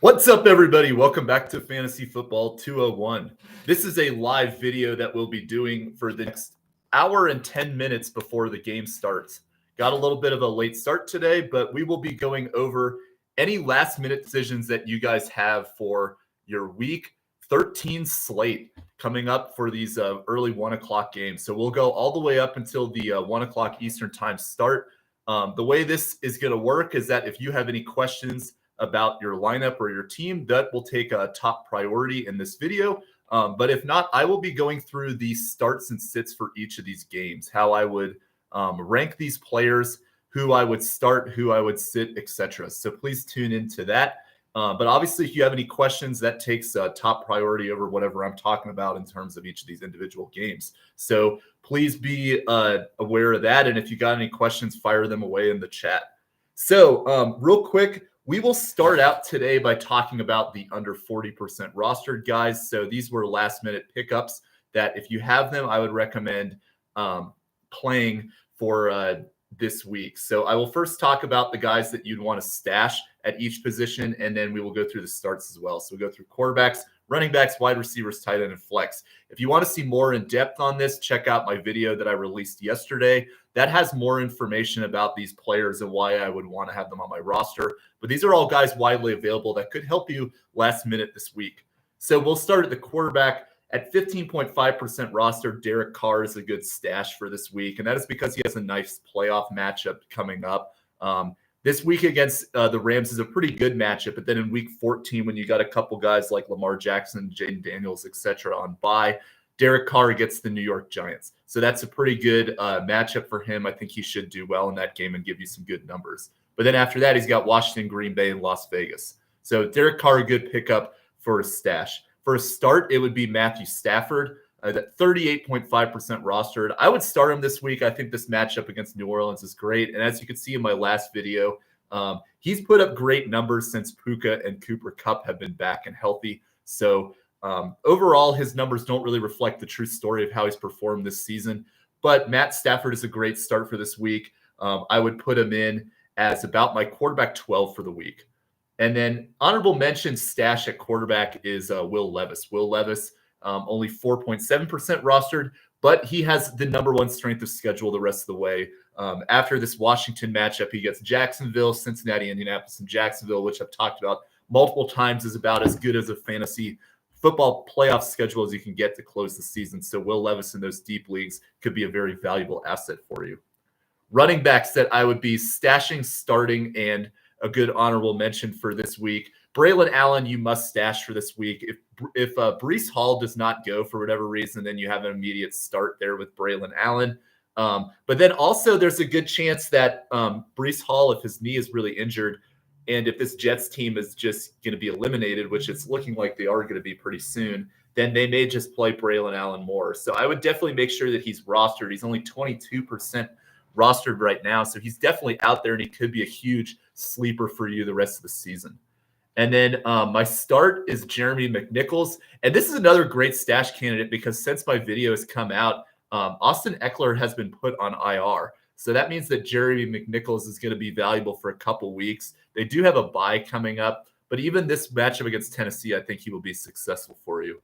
What's up, everybody? Welcome back to Fantasy Football 201. This is a live video that we'll be doing for the next hour and 10 minutes before the game starts. Got a little bit of a late start today, but we will be going over any last-minute decisions that you guys have for your Week 13 slate coming up for these early 1 o'clock games. So we'll go all the way up until the 1 o'clock Eastern time start. The way this is going to work is that if you have any questions about your lineup or your team, that will take a top priority in this video. But if not, I will be going through the starts and sits for each of these games, how I would rank these players, who I would start, who I would sit, etc. So please tune into that. But obviously, if you have any questions, that takes top priority over whatever I'm talking about in terms of each of these individual games. So please be aware of that. And if you got any questions, fire them away in the chat. So real quick, we will start out today by talking about the under 40% rostered guys. So these were last-minute pickups that if you have them, I would recommend playing for this week. So I will first talk about the guys that you'd want to stash at each position, and then we will go through the starts as well. So we'll go through quarterbacks, running backs, wide receivers, tight end, and flex. If you want to see more in depth on this, check out my video that I released yesterday. That has more information about these players and why I would want to have them on my roster. But these are all guys widely available that could help you last minute this week. So we'll start at the quarterback. At 15.5% roster, Derek Carr is a good stash for this week, and that is because he has a nice playoff matchup coming up. This week against the Rams is a pretty good matchup, but then in week 14, when you got a couple guys like Lamar Jackson, Jaden Daniels, etc. on bye, Derek Carr gets the New York Giants. So that's a pretty good matchup for him. I think he should do well in that game and give you some good numbers. But then after that, he's got Washington, Green Bay, and Las Vegas. So Derek Carr, a good pickup for a stash. For a start, it would be Matthew Stafford, at 38.5% rostered. I would start him this week. I think this matchup against New Orleans is great. And as you can see in my last video, he's put up great numbers since Puka and Cooper Kupp have been back and healthy. So overall, his numbers don't really reflect the true story of how he's performed this season. But Matt Stafford is a great start for this week. I would put him in as about my quarterback 12 for the week. And then honorable mention stash at quarterback is Will Levis. Will Levis, only 4.7% rostered, but he has the number one strength of schedule the rest of the way. After this Washington matchup, he gets Jacksonville, Cincinnati, Indianapolis, and Jacksonville, which I've talked about multiple times is about as good as a fantasy football playoff schedule as you can get to close the season. So Will Levis in those deep leagues could be a very valuable asset for you. Running backs that I would be stashing, starting, and a good honorable mention for this week. Braylon Allen, you must stash for this week. If Breece Hall does not go for whatever reason, then you have an immediate start there with Braylon Allen. But then also there's a good chance that Breece Hall, if his knee is really injured, and if this Jets team is just going to be eliminated, which it's looking like they are going to be pretty soon, then they may just play Braylon Allen more. So I would definitely make sure that he's rostered. He's only 22% rostered right now, so he's definitely out there, and he could be a huge sleeper for you the rest of the season. And then my start is Jeremy McNichols, and this is another great stash candidate because since my video has come out, Austin Eckler has been put on IR. So that means that Jeremy McNichols is going to be valuable for a couple weeks. They do have a bye coming up, but even this matchup against Tennessee, I think he will be successful for you.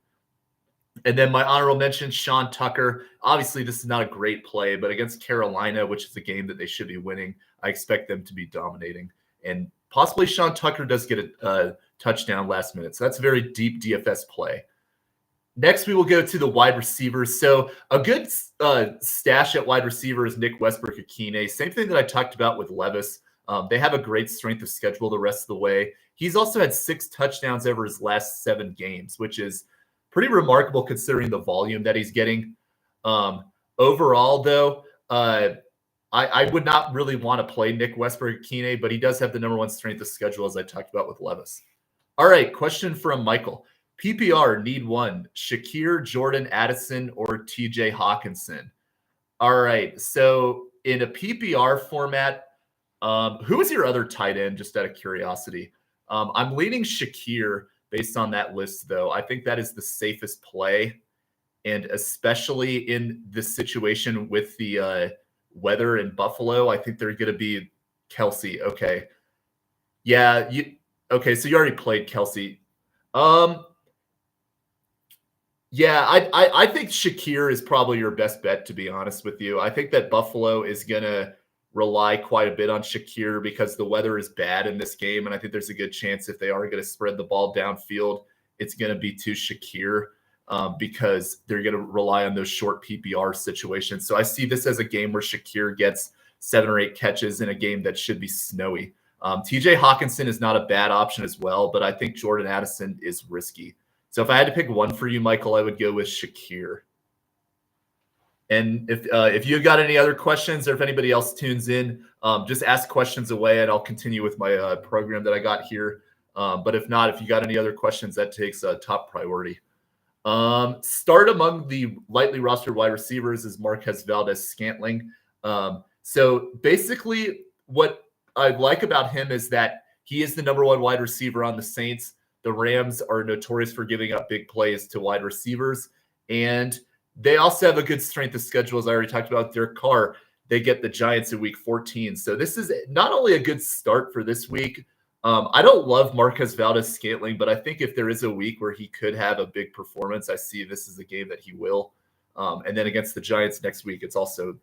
And then my honorable mention, Sean Tucker. Obviously, this is not a great play, but against Carolina, which is a game that they should be winning, I expect them to be dominating. And possibly Sean Tucker does get a touchdown last minute. So that's a very deep DFS play. Next, we will go to the wide receivers. So a good stash at wide receiver is Nick Westbrook-Akine. Same thing that I talked about with Levis. They have a great strength of schedule the rest of the way. He's also had 6 touchdowns over his last 7 games, which is pretty remarkable considering the volume that he's getting. Overall, though, I would not really want to play Nick Westbrook-Akine, but he does have the number one strength of schedule, as I talked about with Levis. All right, question from Michael. PPR, need one. Shakir, Jordan Addison, or TJ Hawkinson? All right, so in a PPR format, who is your other tight end, just out of curiosity? I'm leaning Shakir based on that list, though. I think that is the safest play, and especially in this situation with the weather in Buffalo, I think they're going to be Kelsey. Okay. Yeah, Okay, so you already played Kelsey. Yeah, I think Shakir is probably your best bet, to be honest with you. I think that Buffalo is going to rely quite a bit on Shakir because the weather is bad in this game. And I think there's a good chance if they are going to spread the ball downfield, it's going to be to Shakir because they're going to rely on those short PPR situations. So I see this as a game where Shakir gets 7 or 8 catches in a game that should be snowy. TJ Hawkinson is not a bad option as well, but I think Jordan Addison is risky. So if I had to pick one for you, Michael, I would go with Shakir. And if you've got any other questions or if anybody else tunes in, just ask questions away and I'll continue with my program that I got here. But if not, if you got any other questions, that takes top priority. Start among the lightly rostered wide receivers is Marquez Valdez-Scantling. So basically what I like about him is that he is the number 1 wide receiver on the Saints. The Rams are notorious for giving up big plays to wide receivers. And they also have a good strength of schedule, as I already talked about, Derek Carr. They get the Giants in week 14. So this is not only a good start for this week. I don't love Marquez Valdez-Scantling, but I think if there is a week where he could have a big performance, I see this is a game that he will. And then against the Giants next week, it's also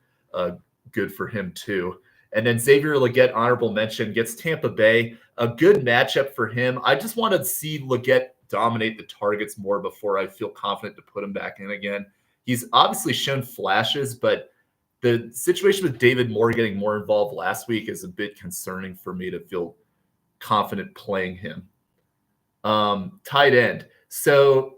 good for him too. And then Xavier Legette, honorable mention, gets Tampa Bay. A good matchup for him. I just want to see Legette dominate the targets more before I feel confident to put him back in again. He's obviously shown flashes, but the situation with David Moore getting more involved last week is a bit concerning for me to feel confident playing him. Tight end. So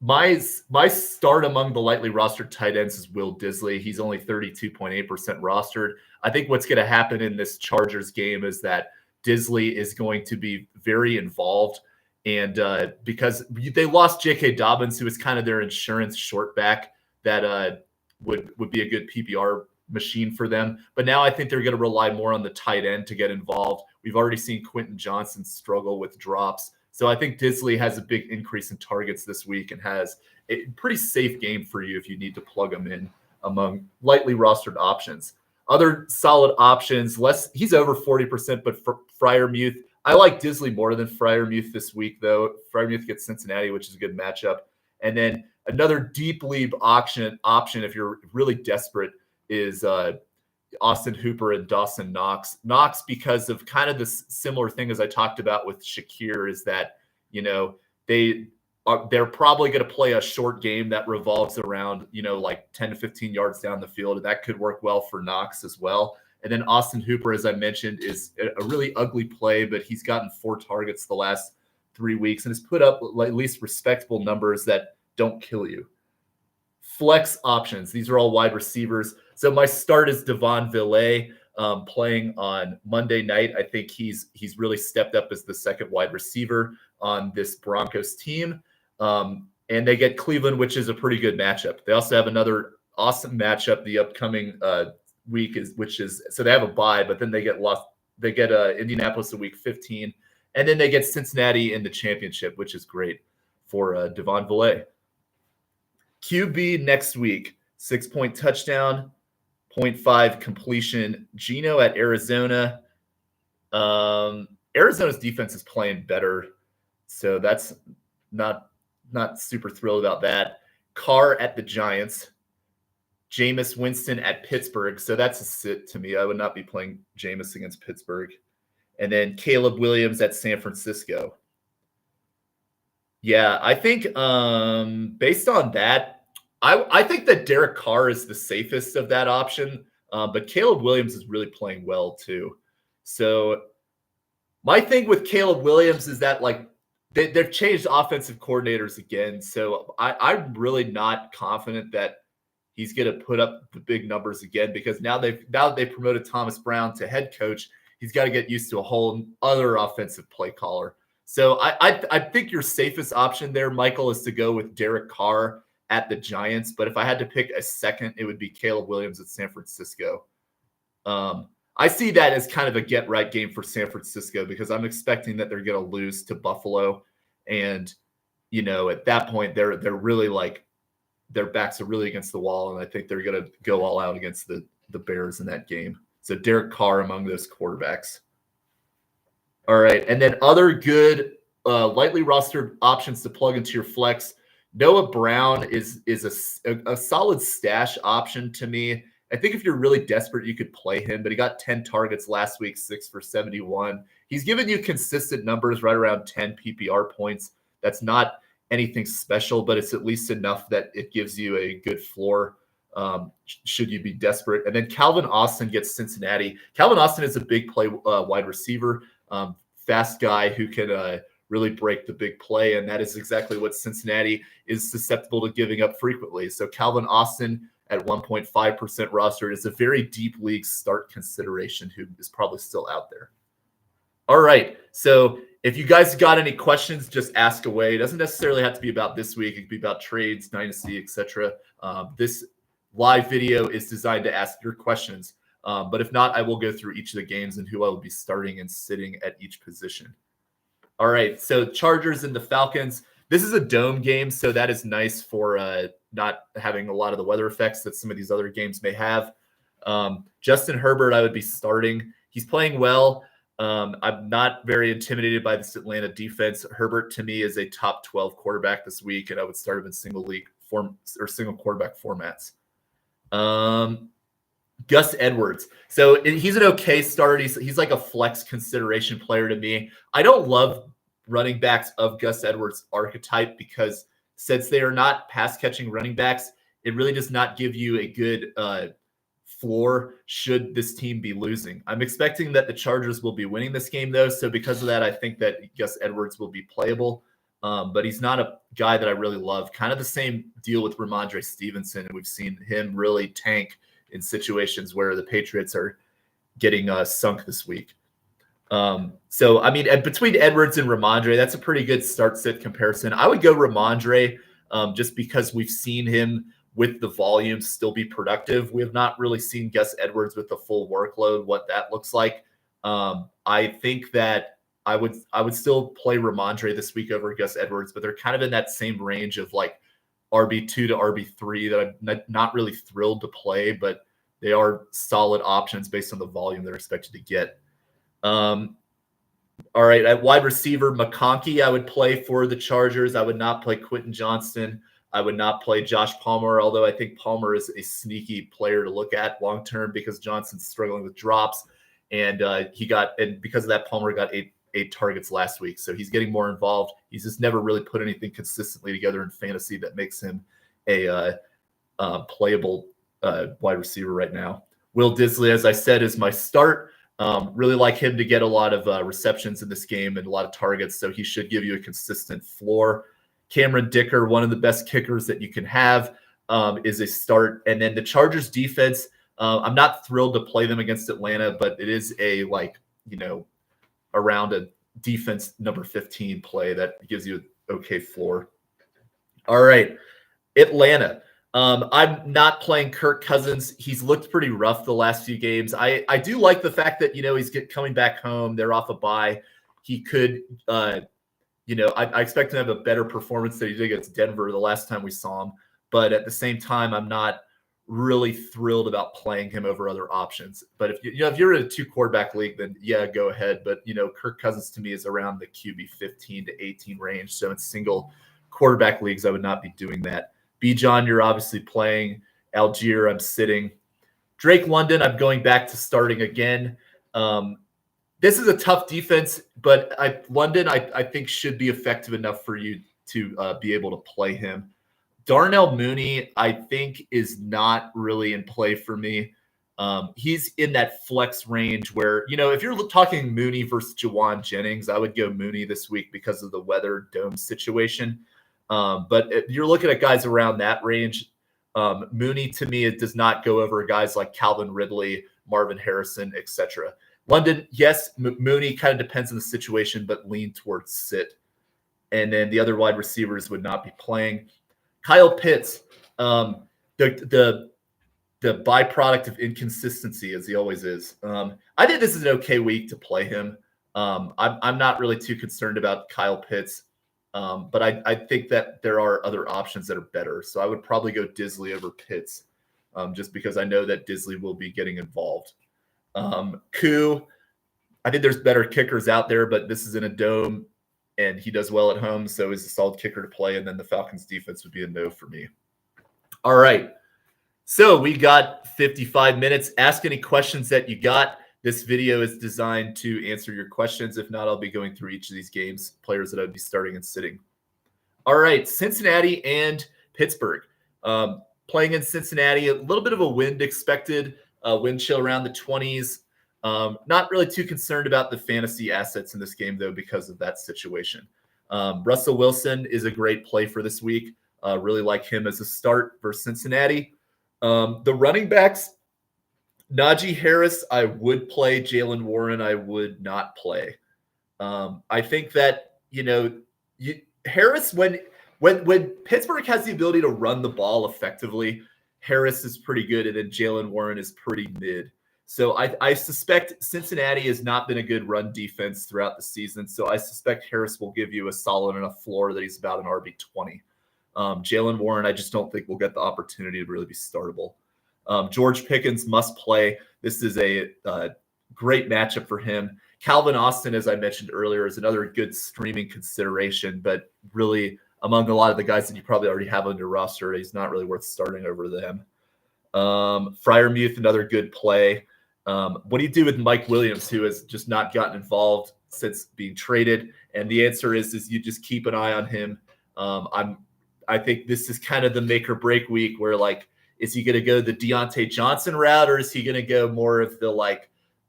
my start among the lightly rostered tight ends is Will Disley. He's only 32.8% rostered. I think what's going to happen in this Chargers game is that Disley is going to be very involved. And because they lost J.K. Dobbins, who was kind of their insurance short back that would be a good PPR machine for them. But now I think they're going to rely more on the tight end to get involved. We've already seen Quentin Johnson struggle with drops. So I think Disley has a big increase in targets this week and has a pretty safe game for you if you need to plug him in among lightly rostered options. Other solid options, he's over 40%, but for Freiermuth, I like Disley more than Freiermuth this week, though. Freiermuth gets Cincinnati, which is a good matchup. And then another deep league option if you're really desperate is Austin Hooper and Dawson Knox. Knox, because of kind of this similar thing as I talked about with Shakir, is that, they're probably going to play a short game that revolves around, like 10 to 15 yards down the field. And that could work well for Knox as well. And then Austin Hooper, as I mentioned, is a really ugly play, but he's gotten 4 targets the last 3 weeks and has put up at least respectable numbers that don't kill you. Flex options. These are all wide receivers. So my start is Devon Villay playing on Monday night. I think he's really stepped up as the second wide receiver on this Broncos team. And they get Cleveland, which is a pretty good matchup. They also have another awesome matchup the upcoming week so they have a bye, but then they get Indianapolis in week 15, and then they get Cincinnati in the championship, which is great for Devon Villay. QB next week, 6-point touchdown, 0.5 completion. Geno at Arizona. Arizona's defense is playing better, so that's not super thrilled about that. Carr at the Giants. Jameis Winston at Pittsburgh. So that's a sit to me. I would not be playing Jameis against Pittsburgh. And then Caleb Williams at San Francisco. Yeah, I think based on that, I think that Derek Carr is the safest of that option. But Caleb Williams is really playing well too. So my thing with Caleb Williams is that they've changed offensive coordinators again. So I'm really not confident that he's going to put up the big numbers again, because now that they promoted Thomas Brown to head coach, he's got to get used to a whole other offensive play caller. So I think your safest option there, Michael, is to go with Derek Carr at the Giants. But if I had to pick a second, it would be Caleb Williams at San Francisco. I see that as kind of a get-right game for San Francisco, because I'm expecting that they're going to lose to Buffalo. And, at that point, they're really their backs are really against the wall, and I think they're going to go all out against the Bears in that game. So Derek Carr among those quarterbacks. All right. And then other good lightly rostered options to plug into your flex. Noah Brown is a solid stash option to me. I think if you're really desperate, you could play him, but he got 10 targets last week, 6 for 71. He's given you consistent numbers right around 10 PPR points. That's not anything special, but it's at least enough that it gives you a good floor should you be desperate. And then Calvin Austin gets Cincinnati. Calvin Austin is a big play wide receiver, fast guy who can really break the big play, and that is exactly what Cincinnati is susceptible to giving up frequently. So Calvin Austin at 1.5% rostered is a very deep league start consideration who is probably still out there. All right, so if you guys got any questions, just ask away. It doesn't necessarily have to be about this week. It could be about trades, dynasty, etc. This live video is designed to ask your questions, but if not, I will go through each of the games and who I will be starting and sitting at each position. All right, so Chargers and the Falcons. This is a dome game, so that is nice for not having a lot of the weather effects that some of these other games may have. Justin Herbert, I would be starting. He's playing well. I'm not very intimidated by this Atlanta defense. Herbert, to me, is a top 12 quarterback this week, and I would start him in single league form or single quarterback formats. Gus Edwards. So he's an okay start. He's like a flex consideration player to me. I don't love running backs of Gus Edwards' archetype because since they are not pass-catching running backs, it really does not give you a good floor should this team be losing. I'm expecting that the Chargers will be winning this game, though. So because of that, I think that Gus Edwards will be playable. But he's not a guy that I really love. Kind of the same deal with Ramondre Stevenson. And we've seen him really tank in situations where the Patriots are getting sunk this week. So, I mean, between Edwards and Ramondre, that's a pretty good start-sit comparison. I would go Ramondre just because we've seen him with the volume still be productive. We have not really seen Gus Edwards with the full workload, what that looks like. I think that I would still play Ramondre this week over Gus Edwards, but they're kind of in that same range of like RB2 to RB3 that I'm not really thrilled to play, but they are solid options based on the volume they're expected to get. All right, at wide receiver, McConkey, I would play for the Chargers. I would not play Quentin Johnston. I would not play Josh Palmer, although I think Palmer is a sneaky player to look at long-term because Johnson's struggling with drops. And because of that, Palmer got eight targets last week. So he's getting more involved. He's just never really put anything consistently together in fantasy that makes him a playable wide receiver right now. Will Disley, as I said, is my start. Really like him to get a lot of receptions in this game and a lot of targets. So he should give you a consistent floor. Cameron Dicker, one of the best kickers that you can have, is a start. And then the Chargers defense, I'm not thrilled to play them against Atlanta, but it is around a defense number 15 play that gives you an okay floor. All right, Atlanta. I'm not playing Kirk Cousins. He's looked pretty rough the last few games. I do like the fact that, he's coming back home. They're off a bye. He could, I expect him to have a better performance than he did against Denver the last time we saw him. But at the same time, I'm not really thrilled about playing him over other options. But if you're in a 2-quarterback league, then yeah, go ahead. But Kirk Cousins to me is around the QB 15 to 18 range. So in single quarterback leagues, I would not be doing that. Bijan, you're obviously playing. Algier, I'm sitting. Drake London, I'm going back to starting again. This is a tough defense, but London, I think, should be effective enough for you to be able to play him. Darnell Mooney, I think, is not really in play for me. He's in that flex range where, if you're talking Mooney versus Jawan Jennings, I would go Mooney this week because of the weather dome situation. But if you're looking at guys around that range, Mooney, to me, it does not go over guys like Calvin Ridley, Marvin Harrison, etc. London, yes, Mooney kind of depends on the situation, but lean towards sit. And then the other wide receivers would not be playing. Kyle Pitts, the byproduct of inconsistency, as he always is. I think this is an okay week to play him. I'm not really too concerned about Kyle Pitts, but I think that there are other options that are better. So I would probably go Disley over Pitts, just because I know that Disley will be getting involved. Koo, I think there's better kickers out there, but this is in a dome, and he does well at home, so he's a solid kicker to play. And then the Falcons' defense would be a no for me. All right. So we got 55 minutes. Ask any questions that you got. This video is designed to answer your questions. If not, I'll be going through each of these games, players that I'd be starting and sitting. All right, Cincinnati and Pittsburgh. Playing in Cincinnati, a little bit of a wind expected, wind chill around the 20s. Not really too concerned about the fantasy assets in this game, though, because of that situation. Russell Wilson is a great play for this week. Really like him as a start for Cincinnati. The running backs, Najee Harris, I would play. Jalen Warren, I would not play. I think that, Harris, when Pittsburgh has the ability to run the ball effectively, Harris is pretty good, and then Jalen Warren is pretty mid. So I suspect Cincinnati has not been a good run defense throughout the season. So I suspect Harris will give you a solid enough floor that he's about an RB20. Jalen Warren, I just don't think will get the opportunity to really be startable. George Pickens must play. This is a great matchup for him. Calvin Austin, as I mentioned earlier, is another good streaming consideration, but really among a lot of the guys that you probably already have on your roster, he's not really worth starting over them. Freiermuth, another good play. What do you do with Mike Williams, who has just not gotten involved since being traded? And the answer is you just keep an eye on him. I think this is kind of the make or break week where, like, is he going to go the Deontay Johnson route, or is he going to go more of the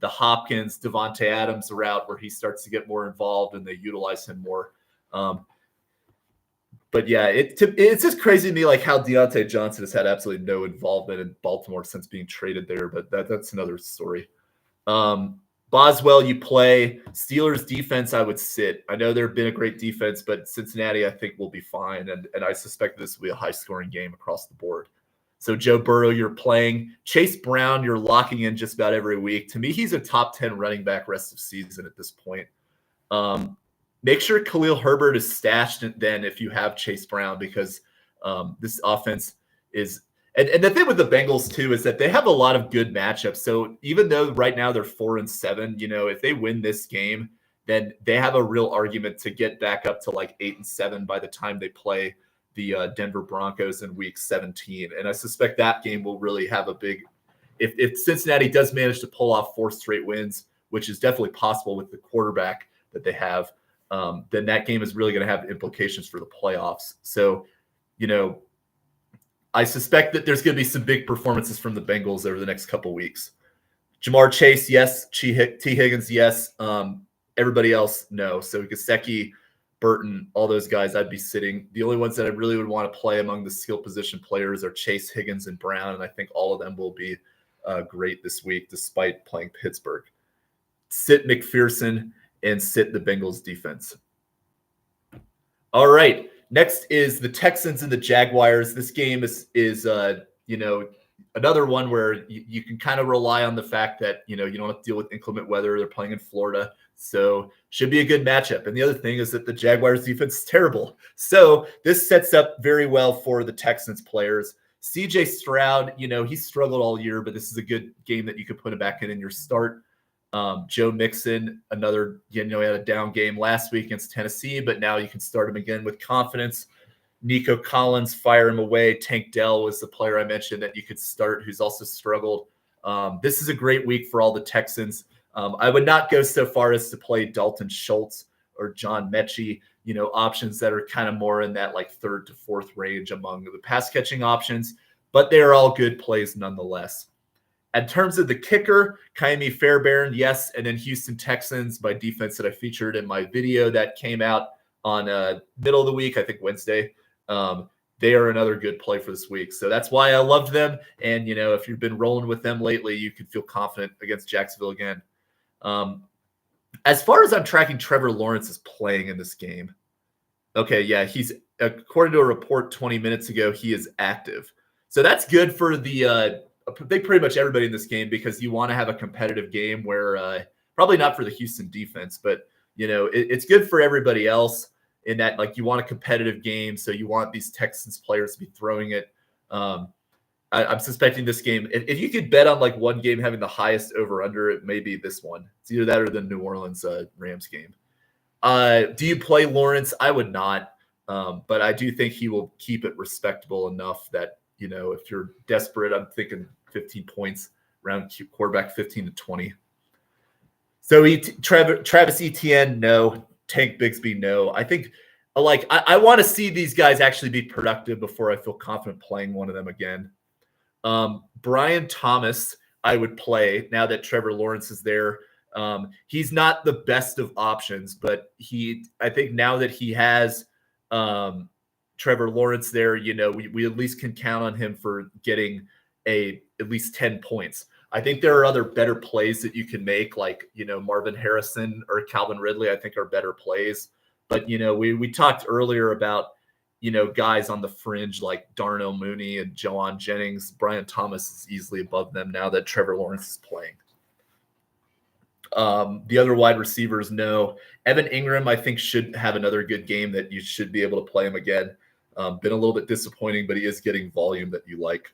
Hopkins, Devontae Adams route where he starts to get more involved and they utilize him more? But yeah, it's just crazy to me, like, how Deontay Johnson has had absolutely no involvement in Baltimore since being traded there. But that's another story. Boswell, you play. Steelers defense, I would sit. I know they've been a great defense, but Cincinnati, I think, will be fine. And I suspect this will be a high-scoring game across the board. So Joe Burrow, you're playing. Chase Brown, you're locking in just about every week. To me, he's a top 10 running back rest of season at this point. Make sure Khalil Herbert is stashed then if you have Chase Brown, because this offense is – and the thing with the Bengals, too, is that they have a lot of good matchups. So even though right now they're 4-7, if they win this game, then they have a real argument to get back up to like 8-7 by the time they play the Denver Broncos in week 17. And I suspect that game will really have a big – if Cincinnati does manage to pull off 4 straight wins, which is definitely possible with the quarterback that they have, then that game is really going to have implications for the playoffs. So, I suspect that there's going to be some big performances from the Bengals over the next couple of weeks. Jamar Chase, yes. T. Higgins, yes. Everybody else, no. So Gesicki, Burton, all those guys I'd be sitting. The only ones that I really would want to play among the skill position players are Chase, Higgins, and Brown, and I think all of them will be great this week despite playing Pittsburgh. Sit McPherson and sit the Bengals defense. All right. Next is the Texans and the Jaguars. This game is another one where you can kind of rely on the fact that, you don't have to deal with inclement weather. They're playing in Florida, so should be a good matchup. And the other thing is that the Jaguars defense is terrible. So this sets up very well for the Texans players. CJ Stroud, he's struggled all year, but this is a good game that you could put him back in your start. Joe Mixon, another, he had a down game last week against Tennessee, but now you can start him again with confidence. Nico Collins, fire him away. Tank Dell was the player I mentioned that you could start, who's also struggled. This is a great week for all the Texans. I would not go so far as to play Dalton Schultz or John Mechie, options that are kind of more in that like 3rd to 4th range among the pass catching options, but they are all good plays nonetheless. In terms of the kicker, Kaimi Fairbairn, yes, and then Houston Texans, my defense that I featured in my video that came out on middle of the week, I think Wednesday. They are another good play for this week. So that's why I loved them. And, if you've been rolling with them lately, you can feel confident against Jacksonville again. As far as I'm tracking, Trevor Lawrence is playing in this game. Okay, yeah, he's, according to a report 20 minutes ago, he is active. So that's good for the I think pretty much everybody in this game, because you want to have a competitive game where probably not for the Houston defense, but it's good for everybody else in that, like, you want a competitive game. So you want these Texans players to be throwing it. I'm suspecting this game. If you could bet on like one game having the highest over under, it may be this one. It's either that or the New Orleans Rams game. Do you play Lawrence? I would not, but I do think he will keep it respectable enough that, you know, if you're desperate, I'm thinking 15 points around quarterback 15 to 20. So Travis Etienne, no. Tank Bigsby, no. I think I want to see these guys actually be productive before I feel confident playing one of them again. Brian Thomas, I would play now that Trevor Lawrence is there. He's not the best of options, but I think now that he has Trevor Lawrence there, you know, we at least can count on him for getting at least 10 points. I think there are other better plays that you can make, like, you know, Marvin Harrison or Calvin Ridley, I think are better plays. But, you know, we talked earlier about, you know, guys on the fringe like Darnell Mooney and Jawan Jennings. Brian Thomas is easily above them now that Trevor Lawrence is playing. The other wide receivers, no. Evan Ingram, I think, should have another good game that you should be able to play him again. Been a little bit disappointing, but he is getting volume that you like.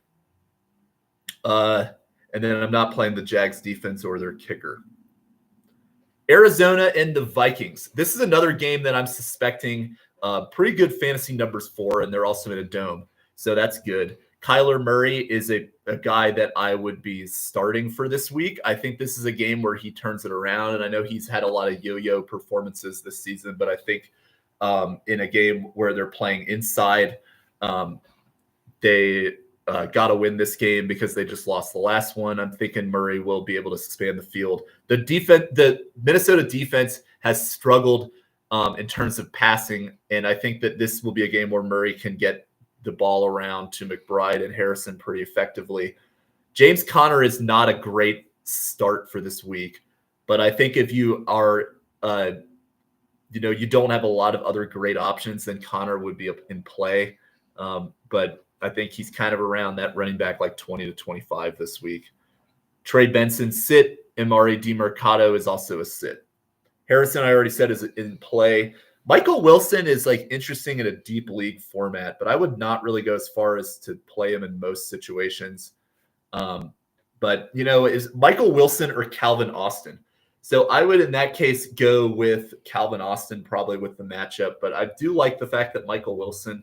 And then I'm not playing the Jags defense or their kicker. Arizona and the Vikings. This is another game that I'm suspecting pretty good fantasy numbers for, and they're also in a dome. So that's good. Kyler Murray is a guy that I would be starting for this week. I think this is a game where he turns it around, and I know he's had a lot of yo-yo performances this season, but I think in a game where they're playing inside, they got to win this game because they just lost the last one. I'm thinking Murray will be able to expand the field. The Minnesota defense has struggled in terms of passing, and I think that this will be a game where Murray can get the ball around to McBride and Harrison pretty effectively. James Conner is not a great start for this week, but I think if you are, you don't have a lot of other great options, then Conner would be in play. But I think he's kind of around that running back like 20 to 25 this week. Trey Benson, sit. Amari DiMercato is also a sit. Harrison, I already said, is in play. Michael Wilson is like interesting in a deep league format, but I would not really go as far as to play him in most situations. But, you know, is Michael Wilson or Calvin Austin? So I would, in that case, go with Calvin Austin, probably with the matchup. But I do like the fact that Michael Wilson,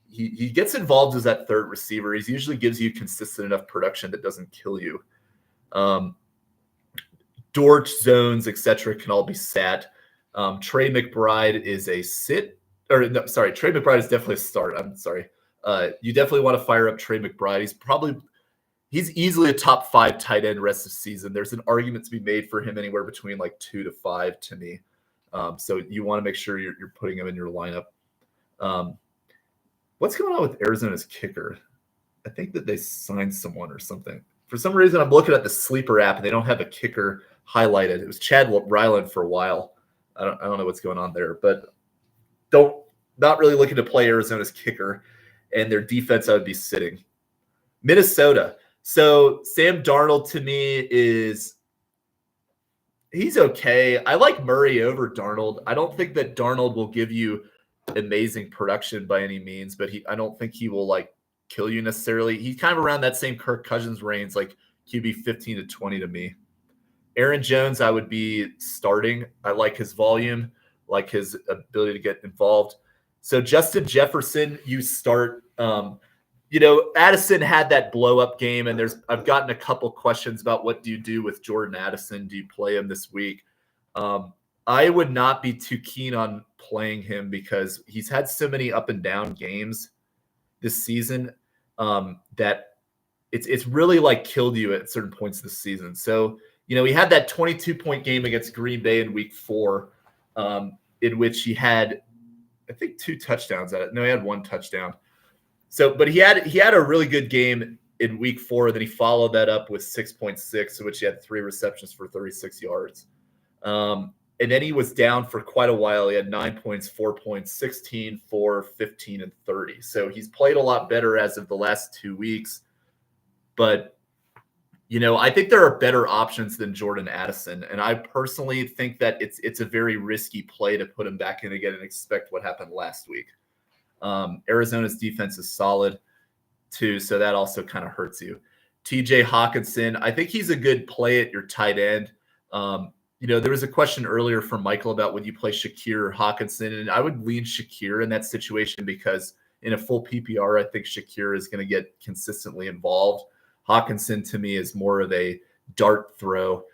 he gets involved as that third receiver. He usually gives you consistent enough production that doesn't kill you. Dortch, zones, etc. can all be sat. Trey McBride is a sit. Or no, sorry, Trey McBride is definitely a start. I'm sorry. You definitely want to fire up Trey McBride. He's easily a top 5 tight end rest of the season. There's an argument to be made for him anywhere between like 2 to 5 to me. So you want to make sure you're putting him in your lineup. What's going on with Arizona's kicker? I think that they signed someone or something. For some reason, I'm looking at the Sleeper app and they don't have a kicker highlighted. It was Chad Ryland for a while. I don't know what's going on there, but not really looking to play Arizona's kicker, and their defense I would be sitting. Minnesota. So Sam Darnold to me he's okay. I like Murray over Darnold. I don't think that Darnold will give you amazing production by any means, but I don't think he will like kill you necessarily. He's kind of around that same Kirk Cousins range, like QB 15 to 20 to me. Aaron Jones, I would be starting. I like his volume, like his ability to get involved. So Justin Jefferson, you start. Addison had that blow-up game, and I've gotten a couple questions about what do you do with Jordan Addison? Do you play him this week? I would not be too keen on playing him because he's had so many up and down games this season that it's really like killed you at certain points this season. So, you know, he had that 22-point game against Green Bay in week 4 in which he had, I think, 2 touchdowns at it. No, he had 1 touchdown. So, but he had a really good game in week 4. Then he followed that up with 6.6, in which he had 3 receptions for 36 yards. And then he was down for quite a while. He had 9 points, 4 points, 16, 4, 15, and 30. So he's played a lot better as of the last 2 weeks. But, you know, I think there are better options than Jordan Addison. And I personally think that it's a very risky play to put him back in again and expect what happened last week. Arizona's defense is solid. too, so that also kind of hurts you. TJ Hawkinson, I think he's a good play at your tight end. There was a question earlier from Michael about would you play Shakir or Hawkinson, and I would lean Shakir in that situation because in a full PPR, I think Shakir is going to get consistently involved. Hawkinson to me is more of a dart throw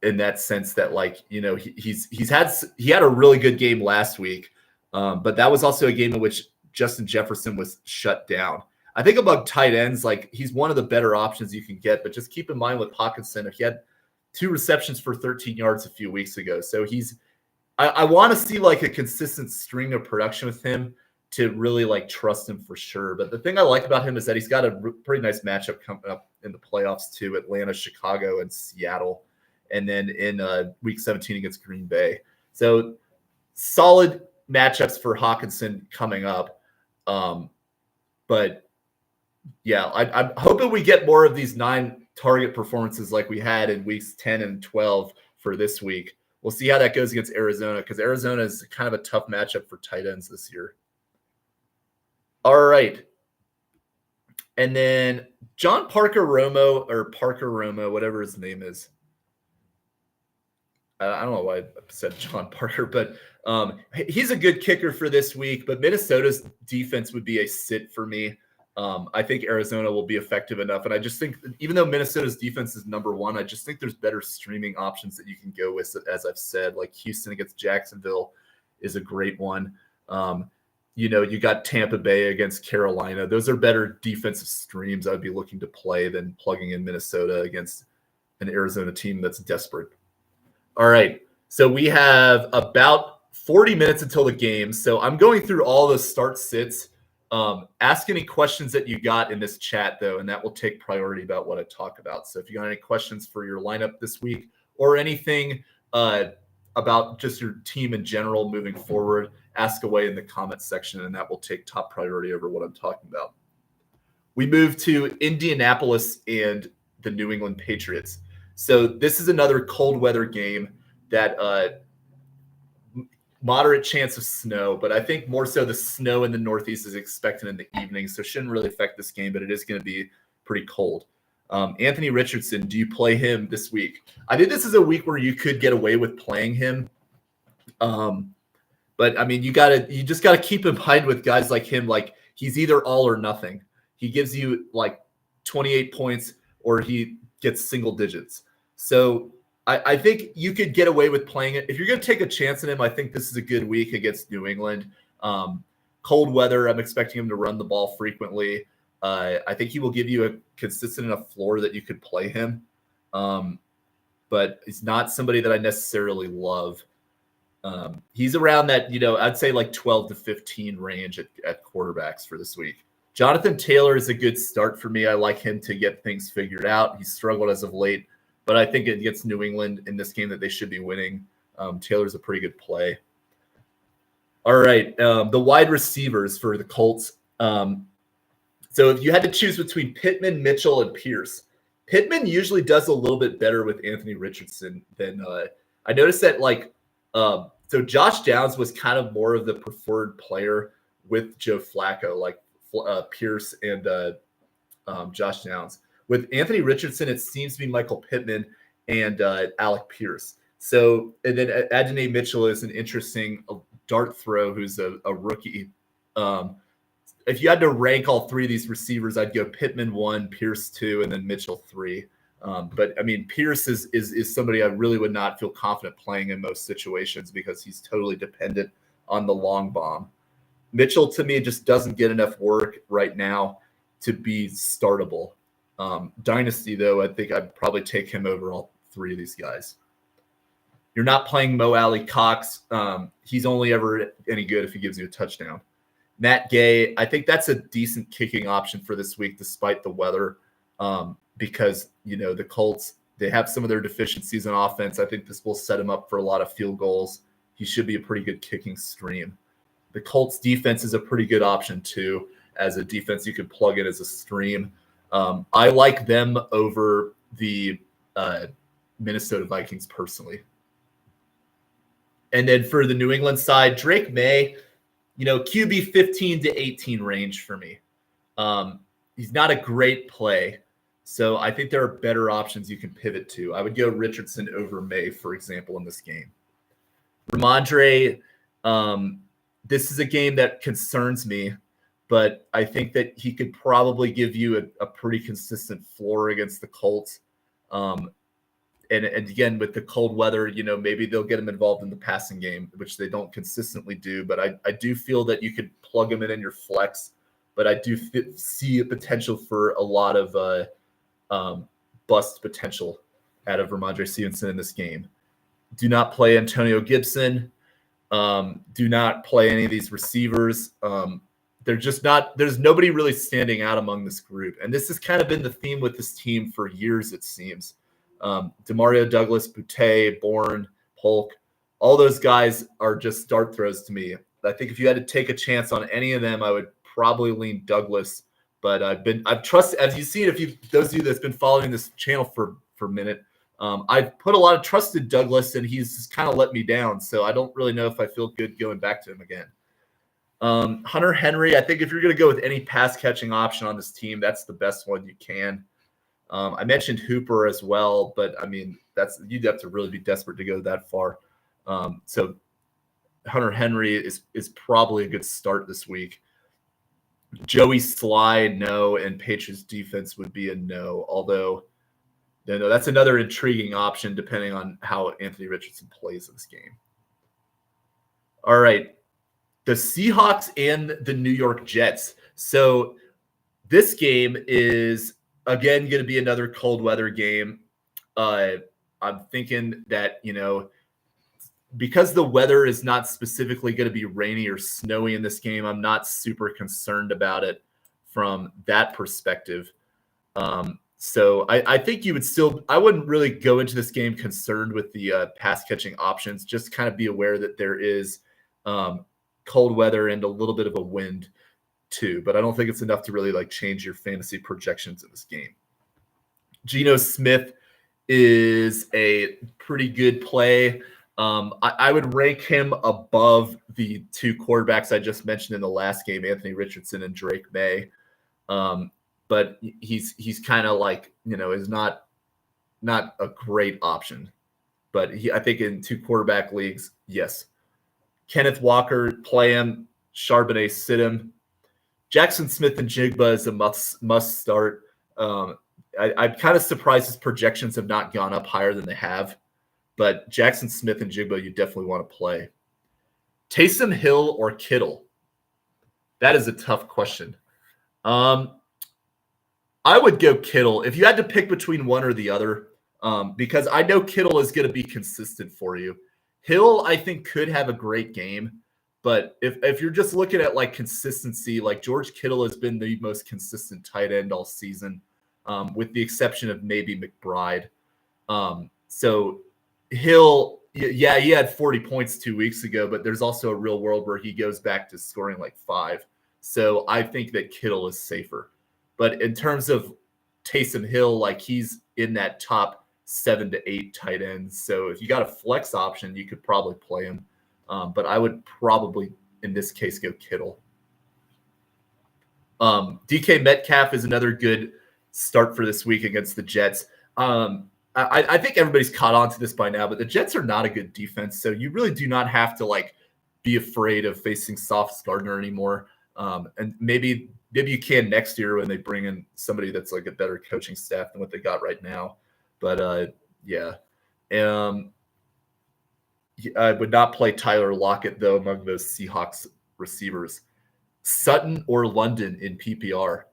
in that sense that he had a really good game last week, but that was also a game in which Justin Jefferson was shut down. I think among tight ends, he's one of the better options you can get, but just keep in mind with Hawkinson, if he had 2 receptions for 13 yards a few weeks ago. So I want to see a consistent string of production with him to really trust him for sure. But the thing I like about him is that he's got a pretty nice matchup coming up in the playoffs too: Atlanta, Chicago, and Seattle. And then in week 17 against Green Bay. So solid matchups for Hawkinson coming up. But yeah, I'm hoping we get more of these 9 target performances like we had in weeks 10 and 12 for this week. We'll see how that goes against Arizona, because Arizona is kind of a tough matchup for tight ends this year. All right. And then John Parker Romo, whatever his name is. I don't know why I said John Parker, but he's a good kicker for this week. But Minnesota's defense would be a sit for me. I think Arizona will be effective enough. And I just think even though Minnesota's defense is number 1, I just think there's better streaming options that you can go with, as I've said. Like Houston against Jacksonville is a great one. You got Tampa Bay against Carolina. Those are better defensive streams I would be looking to play than plugging in Minnesota against an Arizona team that's desperate. All right, so we have about 40 minutes until the game. So I'm going through all the start sits. Ask any questions that you got in this chat, though, and that will take priority about what I talk about. So if you got any questions for your lineup this week or anything about just your team in general moving forward, ask away in the comments section, and that will take top priority over what I'm talking about. We move to Indianapolis and the New England Patriots. So this is another cold weather game that moderate chance of snow, but I think more so the snow in the Northeast is expected in the evening, so shouldn't really affect this game, but it is going to be pretty cold. Anthony Richardson, do you play him this week? I think this is a week where you could get away with playing him. But I mean, you just gotta keep in mind with guys like him, he's either all or nothing. He gives you 28 points or he gets single digits. So I think you could get away with playing it. If you're going to take a chance on him, I think this is a good week against New England. Cold weather, I'm expecting him to run the ball frequently. I think he will give you a consistent enough floor that you could play him. But he's not somebody that I necessarily love. He's around that, I'd say 12 to 15 range at quarterbacks for this week. Jonathan Taylor is a good start for me. I like him to get things figured out. He's struggled as of late, but I think against New England in this game that they should be winning. Taylor's a pretty good play. All right, the wide receivers for the Colts. So if you had to choose between Pittman, Mitchell, and Pierce, Pittman usually does a little bit better with Anthony Richardson than I noticed that so Josh Downs was kind of more of the preferred player with Joe Flacco, Pierce and Josh Downs. With Anthony Richardson, it seems to be Michael Pittman and Alec Pierce. So, and then Adonai Mitchell is an interesting dart throw who's a rookie. If you had to rank all 3 of these receivers, I'd go Pittman 1, Pierce 2, and then Mitchell 3. But I mean, Pierce is somebody I really would not feel confident playing in most situations because he's totally dependent on the long bomb. Mitchell, to me, just doesn't get enough work right now to be startable. Dynasty, though, I think I'd probably take him over all 3 of these guys. You're not playing Mo Alley Cox. He's only ever any good if he gives you a touchdown. Matt Gay, I think that's a decent kicking option for this week despite the weather. Because, the Colts, they have some of their deficiencies in offense. I think this will set him up for a lot of field goals. He should be a pretty good kicking stream. The Colts defense is a pretty good option too, as a defense you could plug in as a stream. I like them over the Minnesota Vikings personally. And then for the New England side, Drake May, QB 15 to 18 range for me. he's not a great play. So I think there are better options you can pivot to. I would go Richardson over May, for example, in this game. Ramondre, this is a game that concerns me, but I think that he could probably give you a pretty consistent floor against the Colts. And again, with the cold weather, maybe they'll get him involved in the passing game, which they don't consistently do. But I do feel that you could plug him in your flex. But I do see a potential for a lot of bust potential out of Ramondre Stevenson in this game. Do not play Antonio Gibson. Do not play any of these receivers. They're just not – there's nobody really standing out among this group. And this has kind of been the theme with this team for years, it seems. Demario Douglas, Boutte, Bourne, Polk, all those guys are just dart throws to me. I think if you had to take a chance on any of them, I would probably lean Douglas. But I've trusted, as you've seen, those of you that's been following this channel for a minute, I've put a lot of trust in Douglas, and he's just kind of let me down. So I don't really know if I feel good going back to him again. Hunter Henry, I think if you're going to go with any pass catching option on this team, that's the best one you can. I mentioned Hooper as well, but I mean, you'd have to really be desperate to go that far. So Hunter Henry is probably a good start this week. Joey Sly, no, and Patriots defense would be a no. Although, no, that's another intriguing option depending on how Anthony Richardson plays in this game. All right, the Seahawks and the New York Jets. So this game is again going to be another cold weather game. I'm thinking that, because the weather is not specifically going to be rainy or snowy in this game, I'm not super concerned about it from that perspective. So I think I wouldn't really go into this game concerned with the pass catching options. Just kind of be aware that there is cold weather and a little bit of a wind too, but I don't think it's enough to really change your fantasy projections in this game. Geno Smith is a pretty good play. I would rank him above the two quarterbacks I just mentioned in the last game, Anthony Richardson and Drake May. But he's kind of is not a great option. But I think in two quarterback leagues, yes. Kenneth Walker, play him. Charbonnet, sit him. Jackson Smith and Jigba is a must start. I'm kind of surprised his projections have not gone up higher than they have. But Jackson Smith and Jigba, you definitely want to play. Taysom Hill or Kittle? That is a tough question. I would go Kittle. If you had to pick between one or the other, because I know Kittle is going to be consistent for you. Hill, I think, could have a great game. But if you're just looking at consistency, George Kittle has been the most consistent tight end all season, with the exception of maybe McBride. So Hill, yeah, he had 40 points 2 weeks ago, but there's also a real world where he goes back to scoring 5. So I think that Kittle is safer. But in terms of Taysom Hill, he's in that top 7 to 8 tight ends. So if you got a flex option, you could probably play him. But I would probably, in this case, go Kittle. DK Metcalf is another good start for this week against the Jets. I think everybody's caught on to this by now, but the Jets are not a good defense, so you really do not have to be afraid of facing Sauce Gardner anymore. And maybe you can next year when they bring in somebody that's a better coaching staff than what they got right now. But yeah. I would not play Tyler Lockett, though, among those Seahawks receivers. Sutton or London in PPR?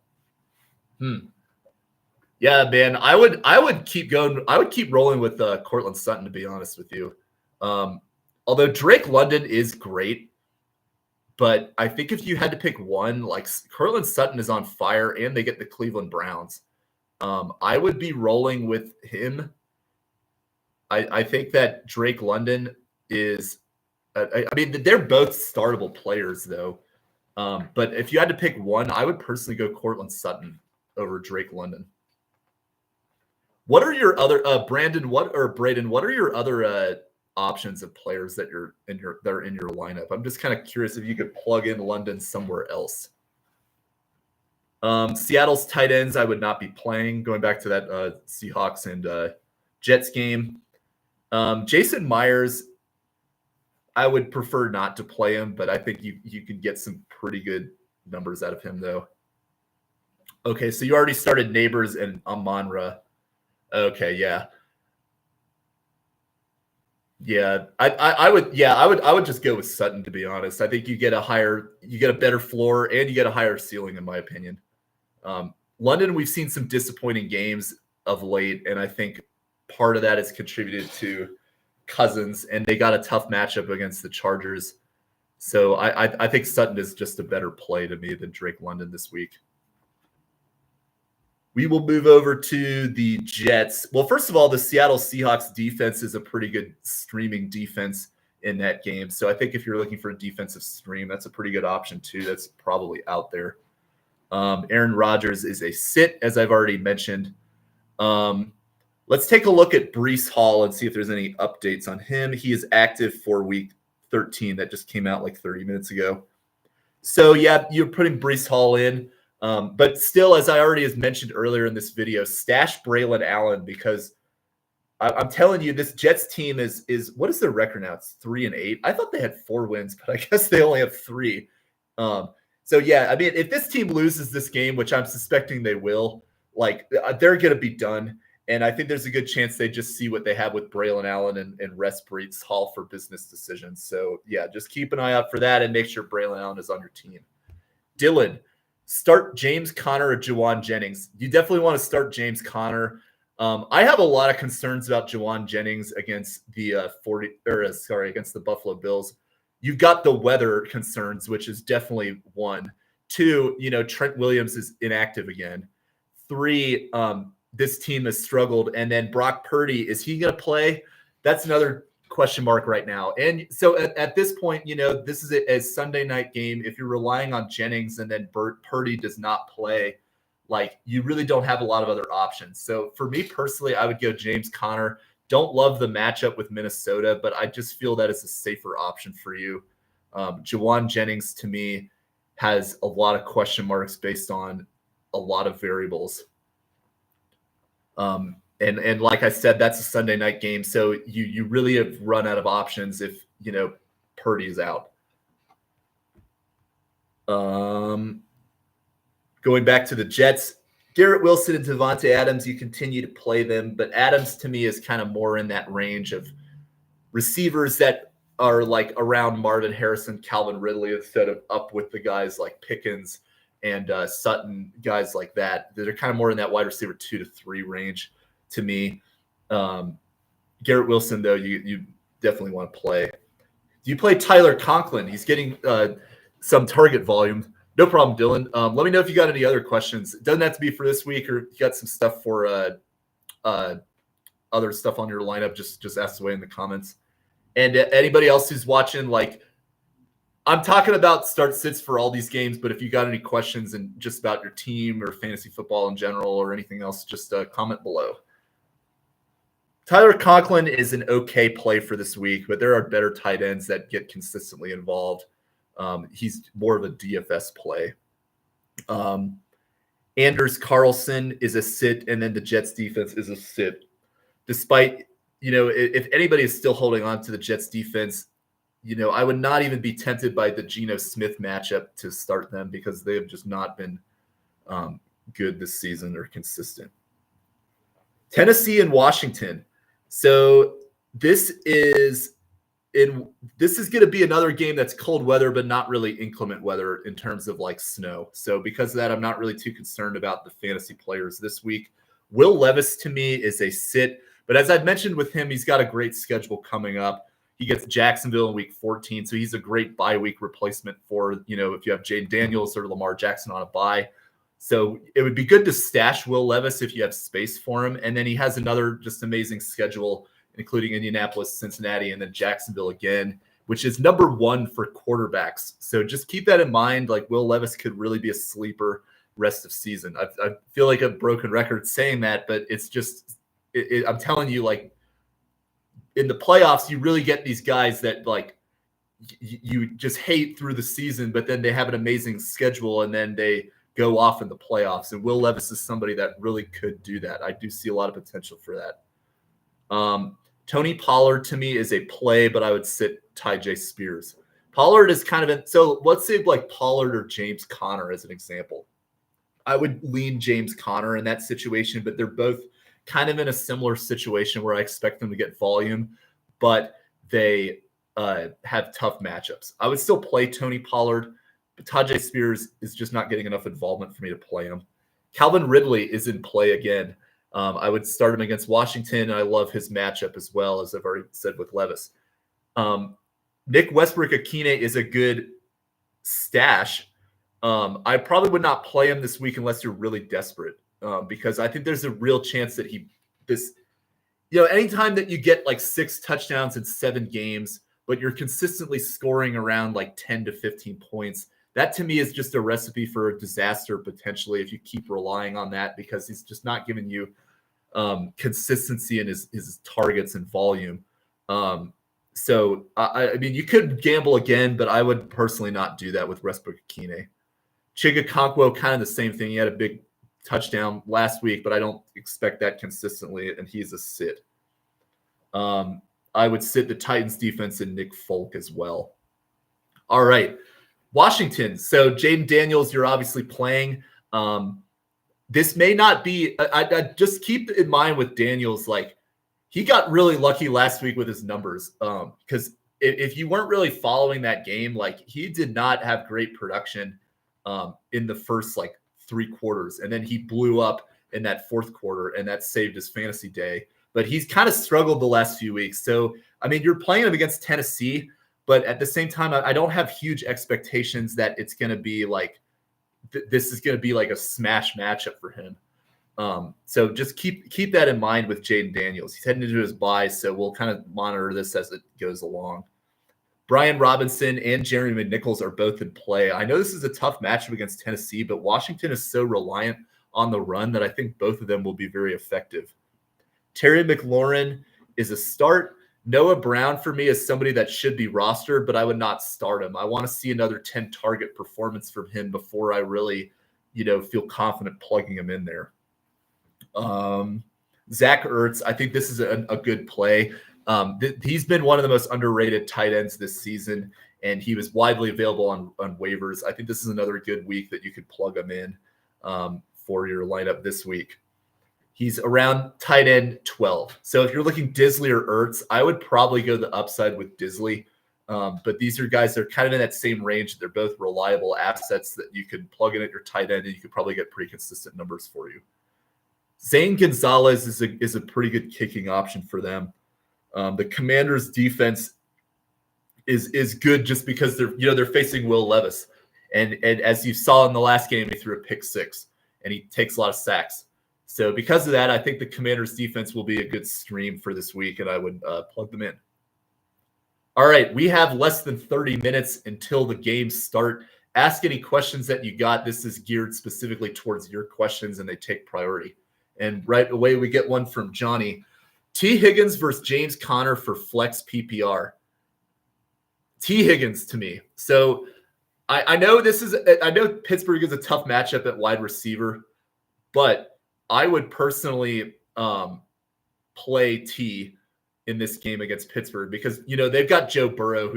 Yeah, man, I would keep going. I would keep rolling with Cortland Sutton, to be honest with you. Although Drake London is great, but I think if you had to pick one, Cortland Sutton is on fire, and they get the Cleveland Browns. I would be rolling with him. I think that Drake London is they're both startable players, though. But if you had to pick one, I would personally go Cortland Sutton over Drake London. What are your other Braden? What are your other options of players that are in your lineup? I'm just kind of curious if you could plug in London somewhere else. Seattle's tight ends I would not be playing, going back to that Seahawks and Jets game. Jason Myers, I would prefer not to play him, but I think you can get some pretty good numbers out of him, though. Okay, so you already started Neighbors and Amon-Ra. Okay, yeah. Yeah, I would just go with Sutton, to be honest. I think you get a better floor and you get a higher ceiling, in my opinion. London, we've seen some disappointing games of late, and I think part of that is contributed to Cousins, and they got a tough matchup against the Chargers. So I think Sutton is just a better play to me than Drake London this week. We will move over to the Jets. Well, first of all, the Seattle Seahawks defense is a pretty good streaming defense in that game. So I think if you're looking for a defensive stream, that's a pretty good option too. That's probably out there. Aaron Rodgers is a sit, as I've already mentioned. Let's take a look at Breece Hall and see if there's any updates on him. He is active for week 13. That just came out like 30 minutes ago. So, yeah, you're putting Breece Hall in. But still, as I already has mentioned earlier in this video, stash Braylon Allen, because I'm telling you, this Jets team is what is their record now? It's 3-8. I thought they had 4 wins, but I guess they only have 3. So yeah, I mean, if this team loses this game, which I'm suspecting they will, like they're going to be done. And I think there's a good chance they just see what they have with Braylon Allen and rest Breece Hall for business decisions. So yeah, just keep an eye out for that and make sure Braylon Allen is on your team. Dylan, start James Conner or Juwan Jennings. You definitely want to start James Conner. I have a lot of concerns about Juwan Jennings against the against the Buffalo Bills. You've got the weather concerns, which is definitely 1. 2, Trent Williams is inactive again. 3, this team has struggled. And then Brock Purdy, is he going to play? That's another question mark right now. And so at this point, this is a Sunday night game. If you're relying on Jennings and then Purdy does not play, like you really don't have a lot of other options. So for me personally, I would go James Conner. Don't love the matchup with Minnesota, but I just feel that it's a safer option for you. Juwan Jennings, to me, has a lot of question marks based on a lot of variables. And like I said, that's a Sunday night game, so you really have run out of options if Purdy is out. Going back to the Jets, Garrett Wilson and Devontae Adams, you continue to play them, but Adams to me is kind of more in that range of receivers that are like around Marvin Harrison, Calvin Ridley, instead of up with the guys like Pickens and Sutton, guys like that. They're kind of more in that wide receiver 2 to 3 range to me. Garrett Wilson, though, you definitely want to play. Do you play Tyler Conklin? He's getting some target volume. No problem, Dylan. Let me know if you got any other questions. It doesn't have to be for this week, or if you got some stuff for other stuff on your lineup, just ask away in the comments. And anybody else who's watching, like, I'm talking about start sits for all these games, but if you got any questions and just about your team or fantasy football in general or anything else, just comment below. Tyler Conklin is an okay play for this week, but there are better tight ends that get consistently involved. He's more of a DFS play. Anders Carlson is a sit, and then the Jets defense is a sit. Despite, if anybody is still holding on to the Jets defense, I would not even be tempted by the Geno Smith matchup to start them because they have just not been good this season or consistent. Tennessee and Washington. So this is going to be another game that's cold weather, but not really inclement weather in terms of like snow. So because of that, I'm not really too concerned about the fantasy players this week. Will Levis to me is a sit, but as I've mentioned with him, he's got a great schedule coming up. He gets Jacksonville in week 14, so he's a great bye week replacement for, if you have Jaden Daniels or Lamar Jackson on a bye. So it would be good to stash Will Levis if you have space for him. And then he has another just amazing schedule, including Indianapolis, Cincinnati, and then Jacksonville again, which is number 1 for quarterbacks. So just keep that in mind. Like Will Levis could really be a sleeper rest of season. I feel like a broken record saying that, but it's just I'm telling you, like in the playoffs, you really get these guys that like you just hate through the season, but then they have an amazing schedule and then they go off in the playoffs. And Will Levis is somebody that really could do that. I do see a lot of potential for that. Tony Pollard to me is a play, but I would sit Tyjae Spears. Pollard is kind of so let's say like Pollard or James Conner as an example. I would lean James Conner in that situation, but they're both kind of in a similar situation where I expect them to get volume, but they have tough matchups. I would still play Tony Pollard, but Tyjae Spears is just not getting enough involvement for me to play him. Calvin Ridley is in play again. I would start him against Washington, and I love his matchup as well, as I've already said with Levis. Nick Westbrook-Akine is a good stash. I probably would not play him this week unless you're really desperate, because I think there's a real chance that anytime that you get like 6 touchdowns in 7 games, but you're consistently scoring around like 10 to 15 points, that to me is just a recipe for a disaster potentially if you keep relying on that, because he's just not giving you consistency in his targets and volume. So I mean, you could gamble again, but I would personally not do that with Westbrook-Akine. Chigakonkwo, kind of the same thing. He had a big touchdown last week, but I don't expect that consistently, and he's a sit. I would sit the Titans defense and Nick Folk as well. All right. Washington. So Jaden Daniels, you're obviously playing. This may not be I just keep in mind with Daniels, like he got really lucky last week with his numbers. Because if you weren't really following that game, like he did not have great production in the first like 3 quarters. And then he blew up in that 4th quarter, and that saved his fantasy day. But he's kind of struggled the last few weeks. So, I mean, you're playing him against Tennessee, but at the same time, I don't have huge expectations that it's going to be like this is going to be like a smash matchup for him. So just keep that in mind with Jaden Daniels. He's heading into his bye, so we'll kind of monitor this as it goes along. Brian Robinson and Jeremy McNichols are both in play. I know this is a tough matchup against Tennessee, but Washington is so reliant on the run that I think both of them will be very effective. Terry McLaurin is a start. Noah Brown for me is somebody that should be rostered, but I would not start him. I want to see another 10 target performance from him before I really, feel confident plugging him in there. Zach Ertz, I think this is a good play. He's been one of the most underrated tight ends this season, and he was widely available on waivers. I think this is another good week that you could plug him in for your lineup this week. He's around tight end 12. So if you're looking Disley or Ertz, I would probably go the upside with Disley. But these are guys that are kind of in that same range. They're both reliable assets that you could plug in at your tight end, and you could probably get pretty consistent numbers for you. Zane Gonzalez is a pretty good kicking option for them. The Commanders' defense is good just because they're facing Will Levis, and as you saw in the last game, he threw a pick 6, and he takes a lot of sacks. So because of that, I think the Commanders' defense will be a good stream for this week, and I would plug them in. All right, we have less than 30 minutes until the games start. Ask any questions that you got. This is geared specifically towards your questions, and they take priority. And right away, we get one from Johnny. T. Higgins versus James Conner for flex PPR. T. Higgins to me. So I know Pittsburgh is a tough matchup at wide receiver, but I would personally play T in this game against Pittsburgh because, they've got Joe Burrow,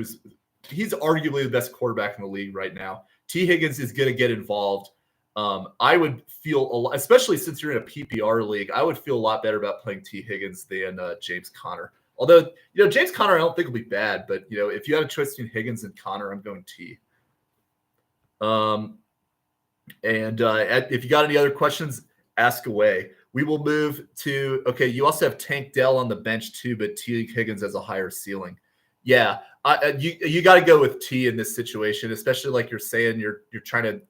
he's arguably the best quarterback in the league right now. T. Higgins is going to get involved. I would feel, especially since you're in a PPR league, I would feel a lot better about playing T. Higgins than James Conner. Although, James Conner I don't think will be bad, but, if you have a choice between Higgins and Conner, I'm going T. If you got any other questions, ask away. We will move to, you also have Tank Dell on the bench too, but T. Higgins has a higher ceiling. Yeah, you got to go with T in this situation, especially like you're saying you're trying to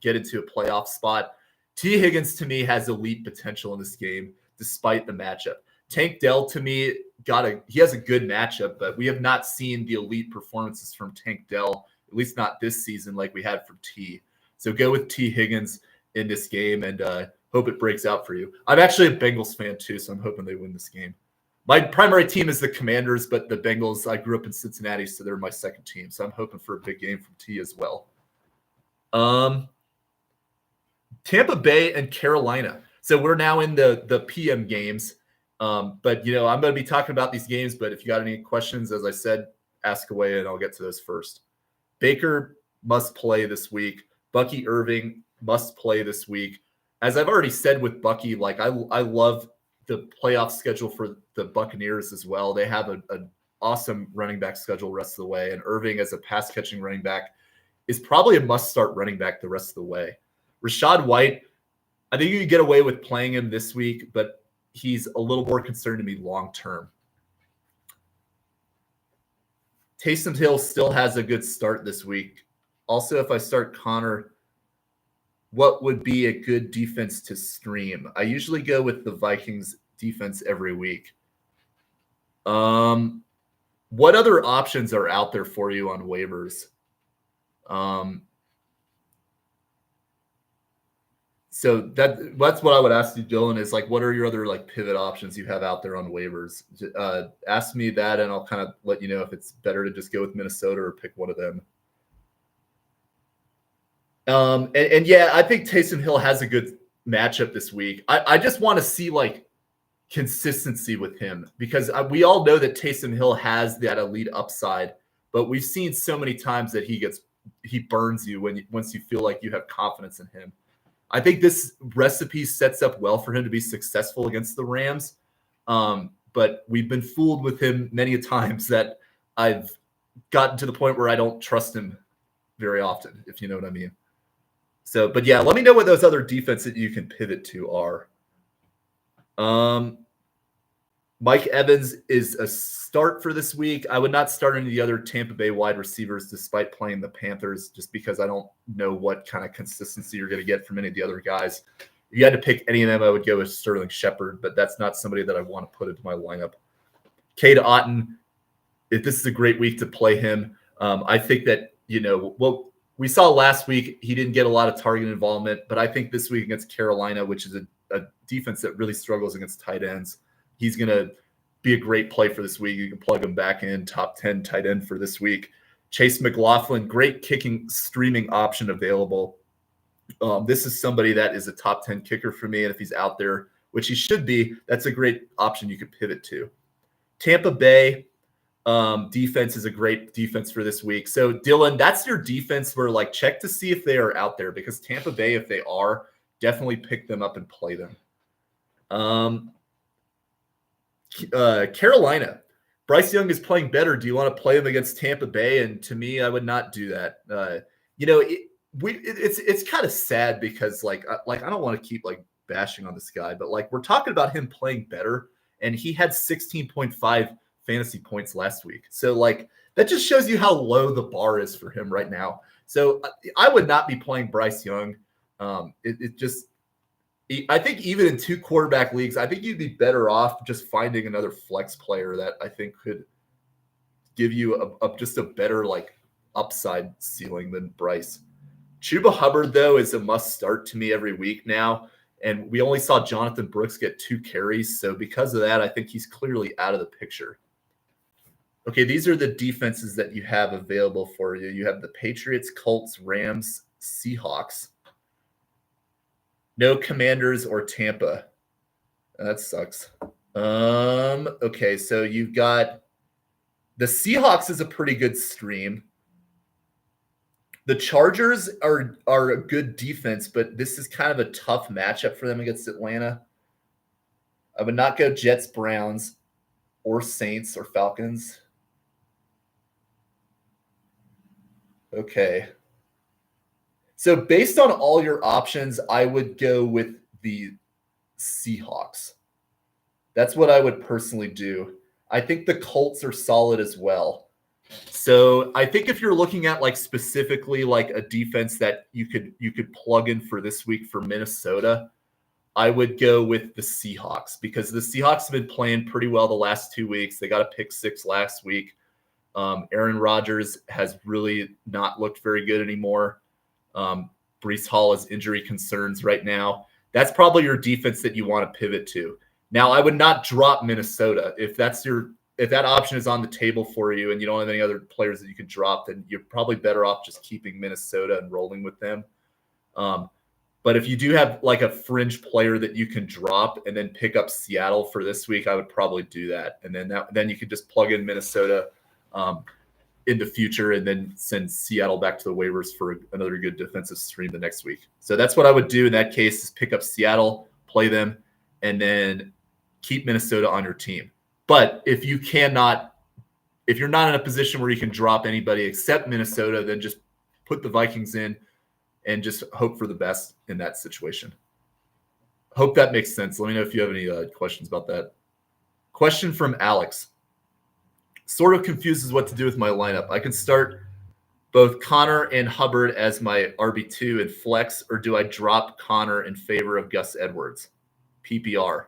get into a playoff spot. T. Higgins to me has elite potential in this game, despite the matchup. Tank Dell to me he has a good matchup, but we have not seen the elite performances from Tank Dell, at least not this season like we had from T. So go with T. Higgins in this game and hope it breaks out for you. I'm actually a Bengals fan too, so I'm hoping they win this game. My primary team is the Commanders, but the Bengals, I grew up in Cincinnati, so they're my second team. So I'm hoping for a big game from T as well. Tampa Bay and Carolina. So we're now in the PM games. But, you know, I'm going to be talking about these games. But if you got any questions, as I said, ask away and I'll get to those first. Baker must play this week. Bucky Irving must play this week. As I've already said with Bucky, like I love the playoff schedule for the Buccaneers as well. They have an awesome running back schedule the rest of the way. And Irving as a pass catching running back is probably a must start running back the rest of the way. Rachaad White, I think you can get away with playing him this week, but he's a little more concerned to me long term. Taysom Hill still has a good start this week. Also, if I start Connor, what would be a good defense to stream? I usually go with the Vikings defense every week. What other options are out there for you on waivers? So that's what I would ask you, Dylan, is like, what are your other like pivot options you have out there on waivers? Ask me that and I'll kind of let you know if it's better to just go with Minnesota or pick one of them. And yeah, I think Taysom Hill has a good matchup this week. I just want to see like consistency with him because we all know that Taysom Hill has that elite upside, but we've seen so many times that he burns you once you feel like you have confidence in him. I think this recipe sets up well for him to be successful against the Rams. But we've been fooled with him many times that I've gotten to the point where I don't trust him very often, if you know what I mean. So, but yeah, let me know what those other defenses that you can pivot to are. Mike Evans is a start for this week. I would not start any of the other Tampa Bay wide receivers despite playing the Panthers just because I don't know what kind of consistency you're going to get from any of the other guys. If you had to pick any of them, I would go with Sterling Shepard, but that's not somebody that I want to put into my lineup. Cade Otton, if this is a great week to play him. I think that, you know, what we saw last week, he didn't get a lot of target involvement, but I think this week against Carolina, which is a defense that really struggles against tight ends, he's going to be a great play for this week. You can plug him back in, top 10 tight end for this week. Chase McLaughlin, great kicking streaming option available. This is somebody that is a top 10 kicker for me, and if he's out there, which he should be, that's a great option you could pivot to. Tampa Bay defense is a great defense for this week. So, Dylan, that's your defense where, like, check to see if they are out there because Tampa Bay, if they are, definitely pick them up and play them. Carolina. Bryce Young is playing better. Do you want to play him against Tampa Bay? And to me, I would not do that. You know, it's kind of sad because like I don't want to keep like bashing on this guy, but like we're talking about him playing better, and he had 16.5 fantasy points last week. So like that just shows you how low the bar is for him right now. So I would not be playing Bryce Young. I think even in 2 quarterback leagues, I think you'd be better off just finding another flex player that I think could give you just a better like upside ceiling than Bryce. Chuba Hubbard, though, is a must start to me every week now. And we only saw Jonathan Brooks get 2 carries. So because of that, I think he's clearly out of the picture. Okay, these are the defenses that you have available for you. You have the Patriots, Colts, Rams, Seahawks. No Commanders or Tampa. That sucks. Okay, so you've got the Seahawks is a pretty good stream. The Chargers are a good defense, but this is kind of a tough matchup for them against Atlanta. I would not go Jets, Browns, or Saints or Falcons. Okay. So based on all your options, I would go with the Seahawks. That's what I would personally do. I think the Colts are solid as well. So I think if you're looking at like specifically like a defense that you could plug in for this week for Minnesota, I would go with the Seahawks because the Seahawks have been playing pretty well the last 2 weeks. They got a pick 6 last week. Aaron Rodgers has really not looked very good anymore. Breece Hall has injury concerns right now. That's probably your defense that you want to pivot to. Now, I would not drop Minnesota. If that option is on the table for you and you don't have any other players that you can drop, then you're probably better off just keeping Minnesota and rolling with them. But if you do have like a fringe player that you can drop and then pick up Seattle for this week, I would probably do that. And then you could just plug in Minnesota in the future and then send Seattle back to the waivers for another good defensive stream the next week. So that's what I would do in that case, is pick up Seattle, play them, and then keep Minnesota on your team. But if you're not in a position where you can drop anybody except Minnesota, then just put the Vikings in and just hope for the best in that situation. Hope that makes sense. Let me know if you have any questions about that. Question from Alex. Sort of confuses what to do with my lineup. I can start both Connor and Hubbard as my RB2 and flex, or do I drop Connor in favor of Gus Edwards? PPR.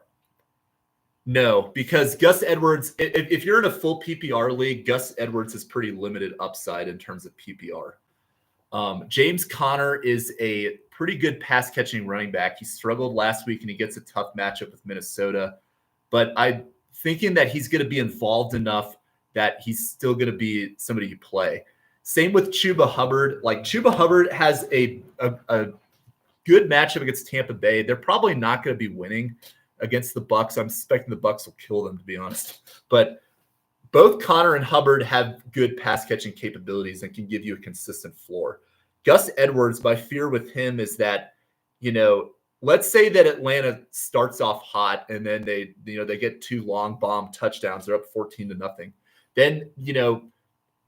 No, because Gus Edwards, if you're in a full PPR league, Gus Edwards has pretty limited upside in terms of PPR. James Conner is a pretty good pass-catching running back. He struggled last week, and he gets a tough matchup with Minnesota. But I'm thinking that he's going to be involved enough that he's still going to be somebody you play. Same with Chuba Hubbard. Like, Chuba Hubbard has a good matchup against Tampa Bay. They're probably not going to be winning against the Bucs. I'm suspecting the Bucs will kill them, to be honest. But both Connor and Hubbard have good pass-catching capabilities and can give you a consistent floor. Gus Edwards, my fear with him is that, let's say that Atlanta starts off hot and then they get 2 long bomb touchdowns. They're up 14-0. Then,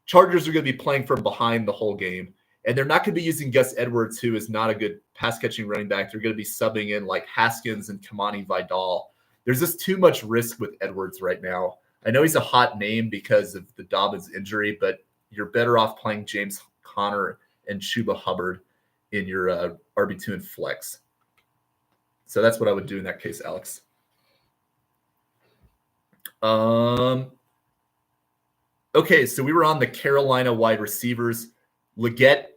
Chargers are going to be playing from behind the whole game. And they're not going to be using Gus Edwards, who is not a good pass-catching running back. They're going to be subbing in like Haskins and Kamani Vidal. There's just too much risk with Edwards right now. I know he's a hot name because of the Dobbins injury, but you're better off playing James Conner and Chuba Hubbard in your RB2 and flex. So that's what I would do in that case, Alex. Okay, so we were on the Carolina wide receivers. Leggett,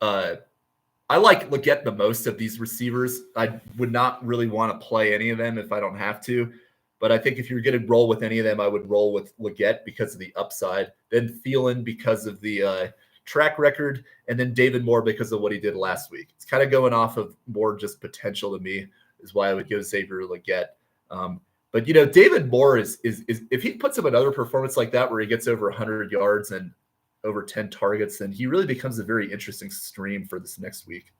I like Leggett the most of these receivers. I would not really want to play any of them if I don't have to. But I think if you're going to roll with any of them, I would roll with Leggett because of the upside, then Thielen because of the track record, and then David Moore because of what he did last week. It's kind of going off of more just potential to me is why I would go Xavier Leggett. But, David Moore is if he puts up another performance like that where he gets over 100 yards and over 10 targets, then he really becomes a very interesting stream for this next week.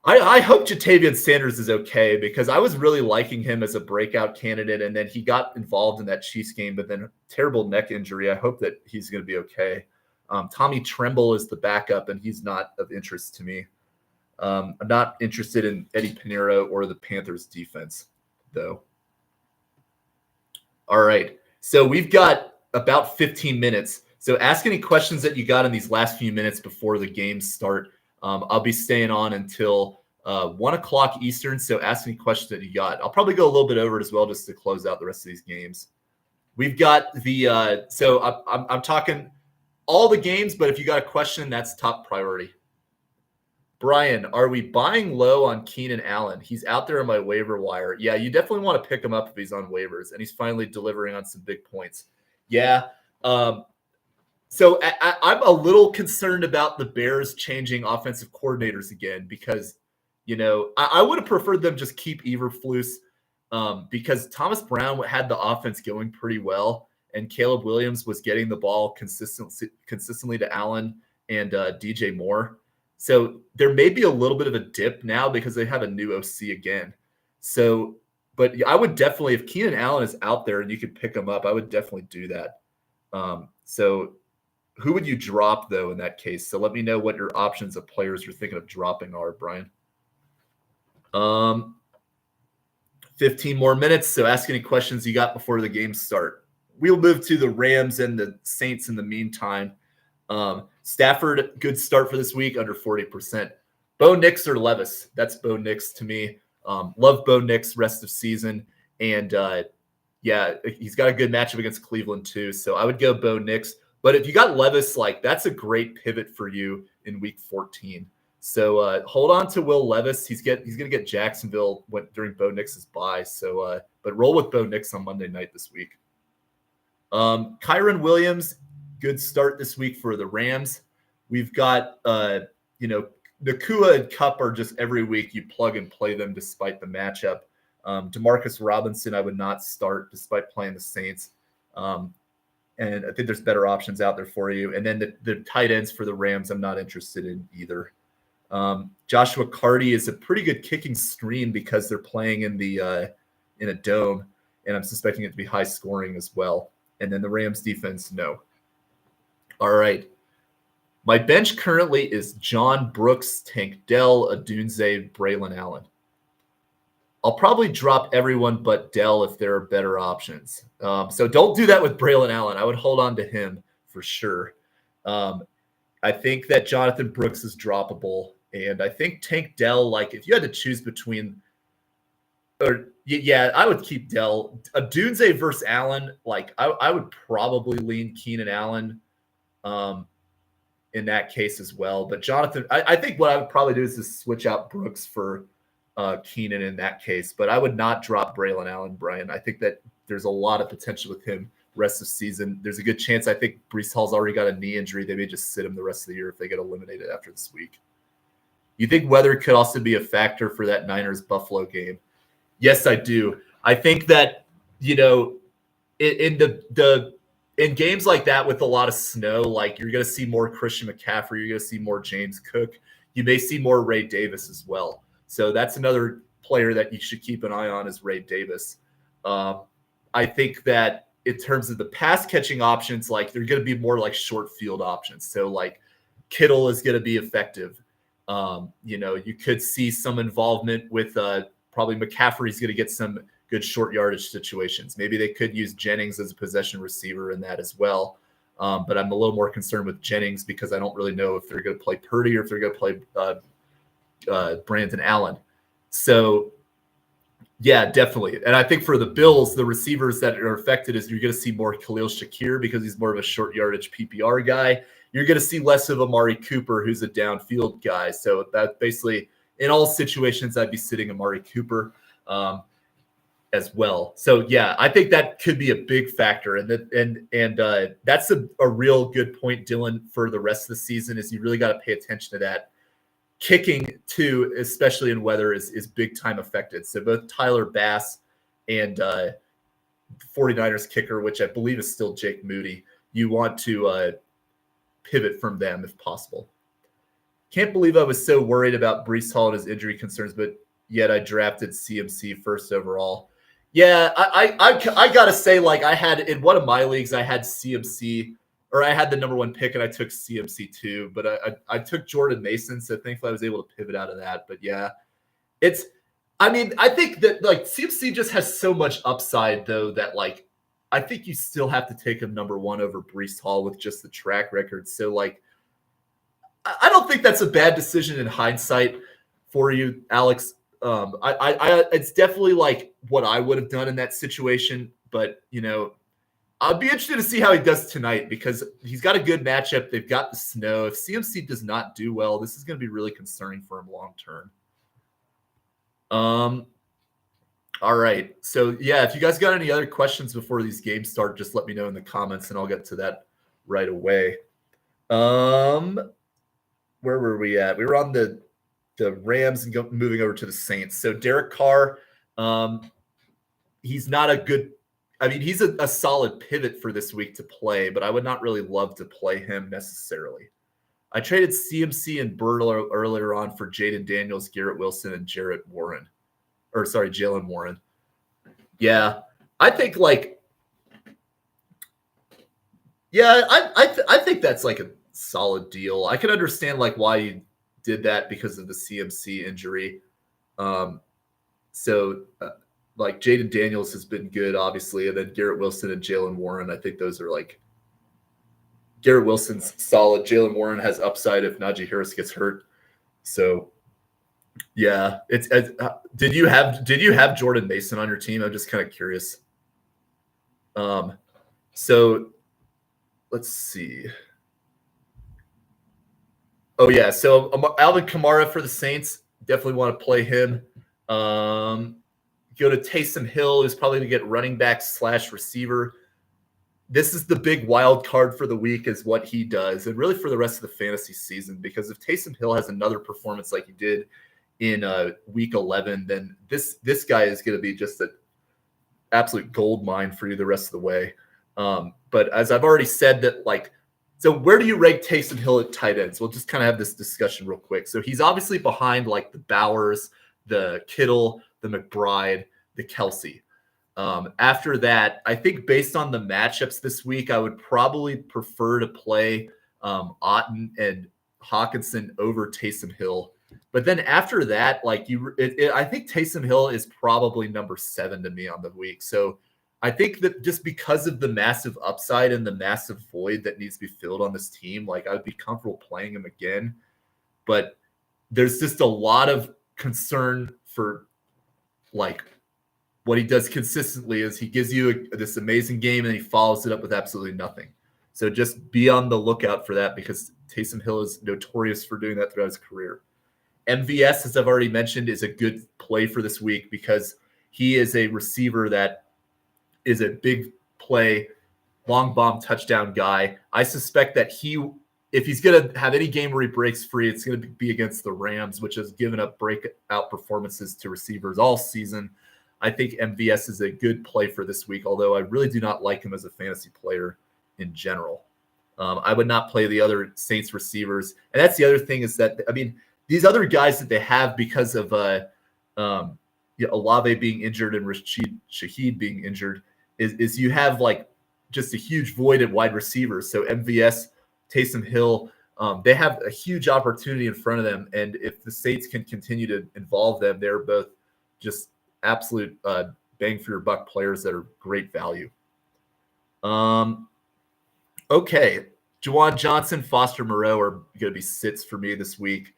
I hope Jatavian Sanders is okay because I was really liking him as a breakout candidate, and then he got involved in that Chiefs game, but then terrible neck injury. I hope that he's going to be okay. Tommy Tremble is the backup, and he's not of interest to me. I'm not interested in Eddie Pinheiro or the Panthers defense, though. All right, so we've got about 15 minutes. So ask any questions that you got in these last few minutes before the games start. I'll be staying on until 1 o'clock Eastern, so ask any questions that you got. I'll probably go a little bit over it as well just to close out the rest of these games. We've got the so I'm talking all the games, but if you got a question, that's top priority. Brian, are we buying low on Keenan Allen? He's out there on my waiver wire. Yeah, you definitely want to pick him up if he's on waivers, and he's finally delivering on some big points. Yeah. So I'm a little concerned about the Bears changing offensive coordinators again because, I would have preferred them just keep Eberflus because Thomas Brown had the offense going pretty well, and Caleb Williams was getting the ball consistently to Allen and DJ Moore. So there may be a little bit of a dip now because they have a new OC again. So, but I would definitely, if Keenan Allen is out there and you could pick him up, I would definitely do that. So who would you drop, though, in that case? So let me know what your options of players you're thinking of dropping are, Brian. 15 more minutes, so ask any questions you got before the games start. We'll move to the Rams and the Saints in the meantime. Stafford, good start for this week, under 40%. Bo Nix or Levis? That's Bo Nix to me. Love Bo Nix rest of season. And, yeah, he's got a good matchup against Cleveland too. So I would go Bo Nix. But if you got Levis, that's a great pivot for you in week 14. So hold on to Will Levis. He's going to get Jacksonville during Bo Nix's bye. So, but roll with Bo Nix on Monday night this week. Kyron Williams, good start this week for the Rams. We've got Nakua and Cup are just every week you plug and play them despite the matchup. Demarcus Robinson, I would not start despite playing the Saints. And I think there's better options out there for you. And then the tight ends for the Rams, I'm not interested in either. Joshua Carty is a pretty good kicking stream because they're playing in a dome, and I'm suspecting it to be high scoring as well. And then the Rams defense, no. All right. My bench currently is John Brooks, Tank Dell, Adunze, Braylon Allen. I'll probably drop everyone but Dell if there are better options. So don't do that with Braylon Allen. I would hold on to him for sure. I think that Jonathan Brooks is droppable. And I think Tank Dell, like if you had to choose between I would keep Dell. Adunze versus Allen, like I would probably lean Keenan Allen in that case as well. But Jonathan, I think what I would probably do is just switch out Brooks for Keenan in that case. But I would not drop Braylon Allen, Brian. I think that there's a lot of potential with him rest of the season. There's a good chance. I think Breece Hall's already got a knee injury. They may just sit him the rest of the year if they get eliminated after this week. You think weather could also be a factor for that Niners-Buffalo game? Yes, I do. I think that, in games like that with a lot of snow, like you're going to see more Christian McCaffrey, you're going to see more James Cook. You may see more Ray Davis as well. So that's another player that you should keep an eye on is Ray Davis. I think that in terms of the pass catching options, like they're going to be more like short field options. So like Kittle is going to be effective. You could see some involvement with probably McCaffrey's going to get some good short yardage situations. Maybe they could use Jennings as a possession receiver in that as well. But I'm a little more concerned with Jennings because I don't really know if they're going to play Purdy or if they're going to play Brandon Allen. So, yeah, definitely. And I think for the Bills, the receivers that are affected is you're going to see more Khalil Shakir because he's more of a short yardage PPR guy. You're going to see less of Amari Cooper, who's a downfield guy. So that basically, in all situations, I'd be sitting Amari Cooper as well. So yeah, I think that could be a big factor, and that's a real good point, Dylan. For the rest of the season, is you really got to pay attention to that. Kicking too, especially in weather, is big time affected. So both Tyler Bass and 49ers kicker, which I believe is still Jake Moody, you want to pivot from them if possible. Can't believe I was so worried about Breece Hall and his injury concerns, but yet I drafted CMC first overall. Yeah, I gotta say, like I had in one of my leagues, I had CMC, or I had the number one pick and I took CMC too, but I took Jordan Mason, so thankfully I was able to pivot out of that. But yeah, I think that like CMC just has so much upside though that like I think you still have to take him number one over Breece Hall with just the track record. So like, I don't think that's a bad decision in hindsight for you, Alex. It's definitely like what I would have done in that situation, but I'd be interested to see how he does tonight because he's got a good matchup. They've got the snow. If CMC does not do well, this is going to be really concerning for him long term. All right. So, yeah, if you guys got any other questions before these games start, just let me know in the comments, and I'll get to that right away. Where were we at? We were on the Rams and moving over to the Saints. So, Derek Carr, he's not a good – I mean, he's a solid pivot for this week to play, but I would not really love to play him necessarily. I traded CMC and Bird earlier on for Jaden Daniels, Garrett Wilson, and Jalen Warren. Yeah, I think I think that's like a solid deal. I can understand like why you did that because of the CMC injury. Like Jaden Daniels has been good, obviously, and then Garrett Wilson and Jalen Warren. I think those are like Garrett Wilson's solid. Jalen Warren has upside if Najee Harris gets hurt. So. Yeah, did you have Jordan Mason on your team? I'm just kind of curious. So let's see. Oh yeah, so Alvin Kamara for the Saints, definitely want to play him. Go to Taysom Hill, who's probably going to get running back / receiver. this is the big wild card for the week is what he does, and really for the rest of the fantasy season, because if Taysom Hill has another performance like he did in week 11, then this guy is going to be just an absolute gold mine for you the rest of the way. But as I've already said, that like, so where do you rank Taysom Hill at tight ends? We'll just kind of have this discussion real quick. So he's obviously behind like the Bowers, the Kittle, the McBride, the Kelsey. After that, I think based on the matchups this week, I would probably prefer to play Otten and Hawkinson over Taysom Hill. But then after that, like I think Taysom Hill is probably number 7 to me on the week. So I think that just because of the massive upside and the massive void that needs to be filled on this team, like I would be comfortable playing him again. But there's just a lot of concern for like what he does consistently is he gives you this amazing game and he follows it up with absolutely nothing. So just be on the lookout for that because Taysom Hill is notorious for doing that throughout his career. MVS, as I've already mentioned, is a good play for this week because he is a receiver that is a big play, long bomb touchdown guy. I suspect that if he's going to have any game where he breaks free, it's going to be against the Rams, which has given up breakout performances to receivers all season. I think MVS is a good play for this week, although I really do not like him as a fantasy player in general. I would not play the other Saints receivers. And that's the other thing is that, I mean, these other guys that they have because of Olave being injured and Rashid Shaheed being injured is you have like just a huge void at wide receivers. So MVS, Taysom Hill, they have a huge opportunity in front of them. And if the Saints can continue to involve them, they're both just absolute bang for your buck players that are great value. Okay. Juwan Johnson, Foster Moreau are going to be sits for me this week.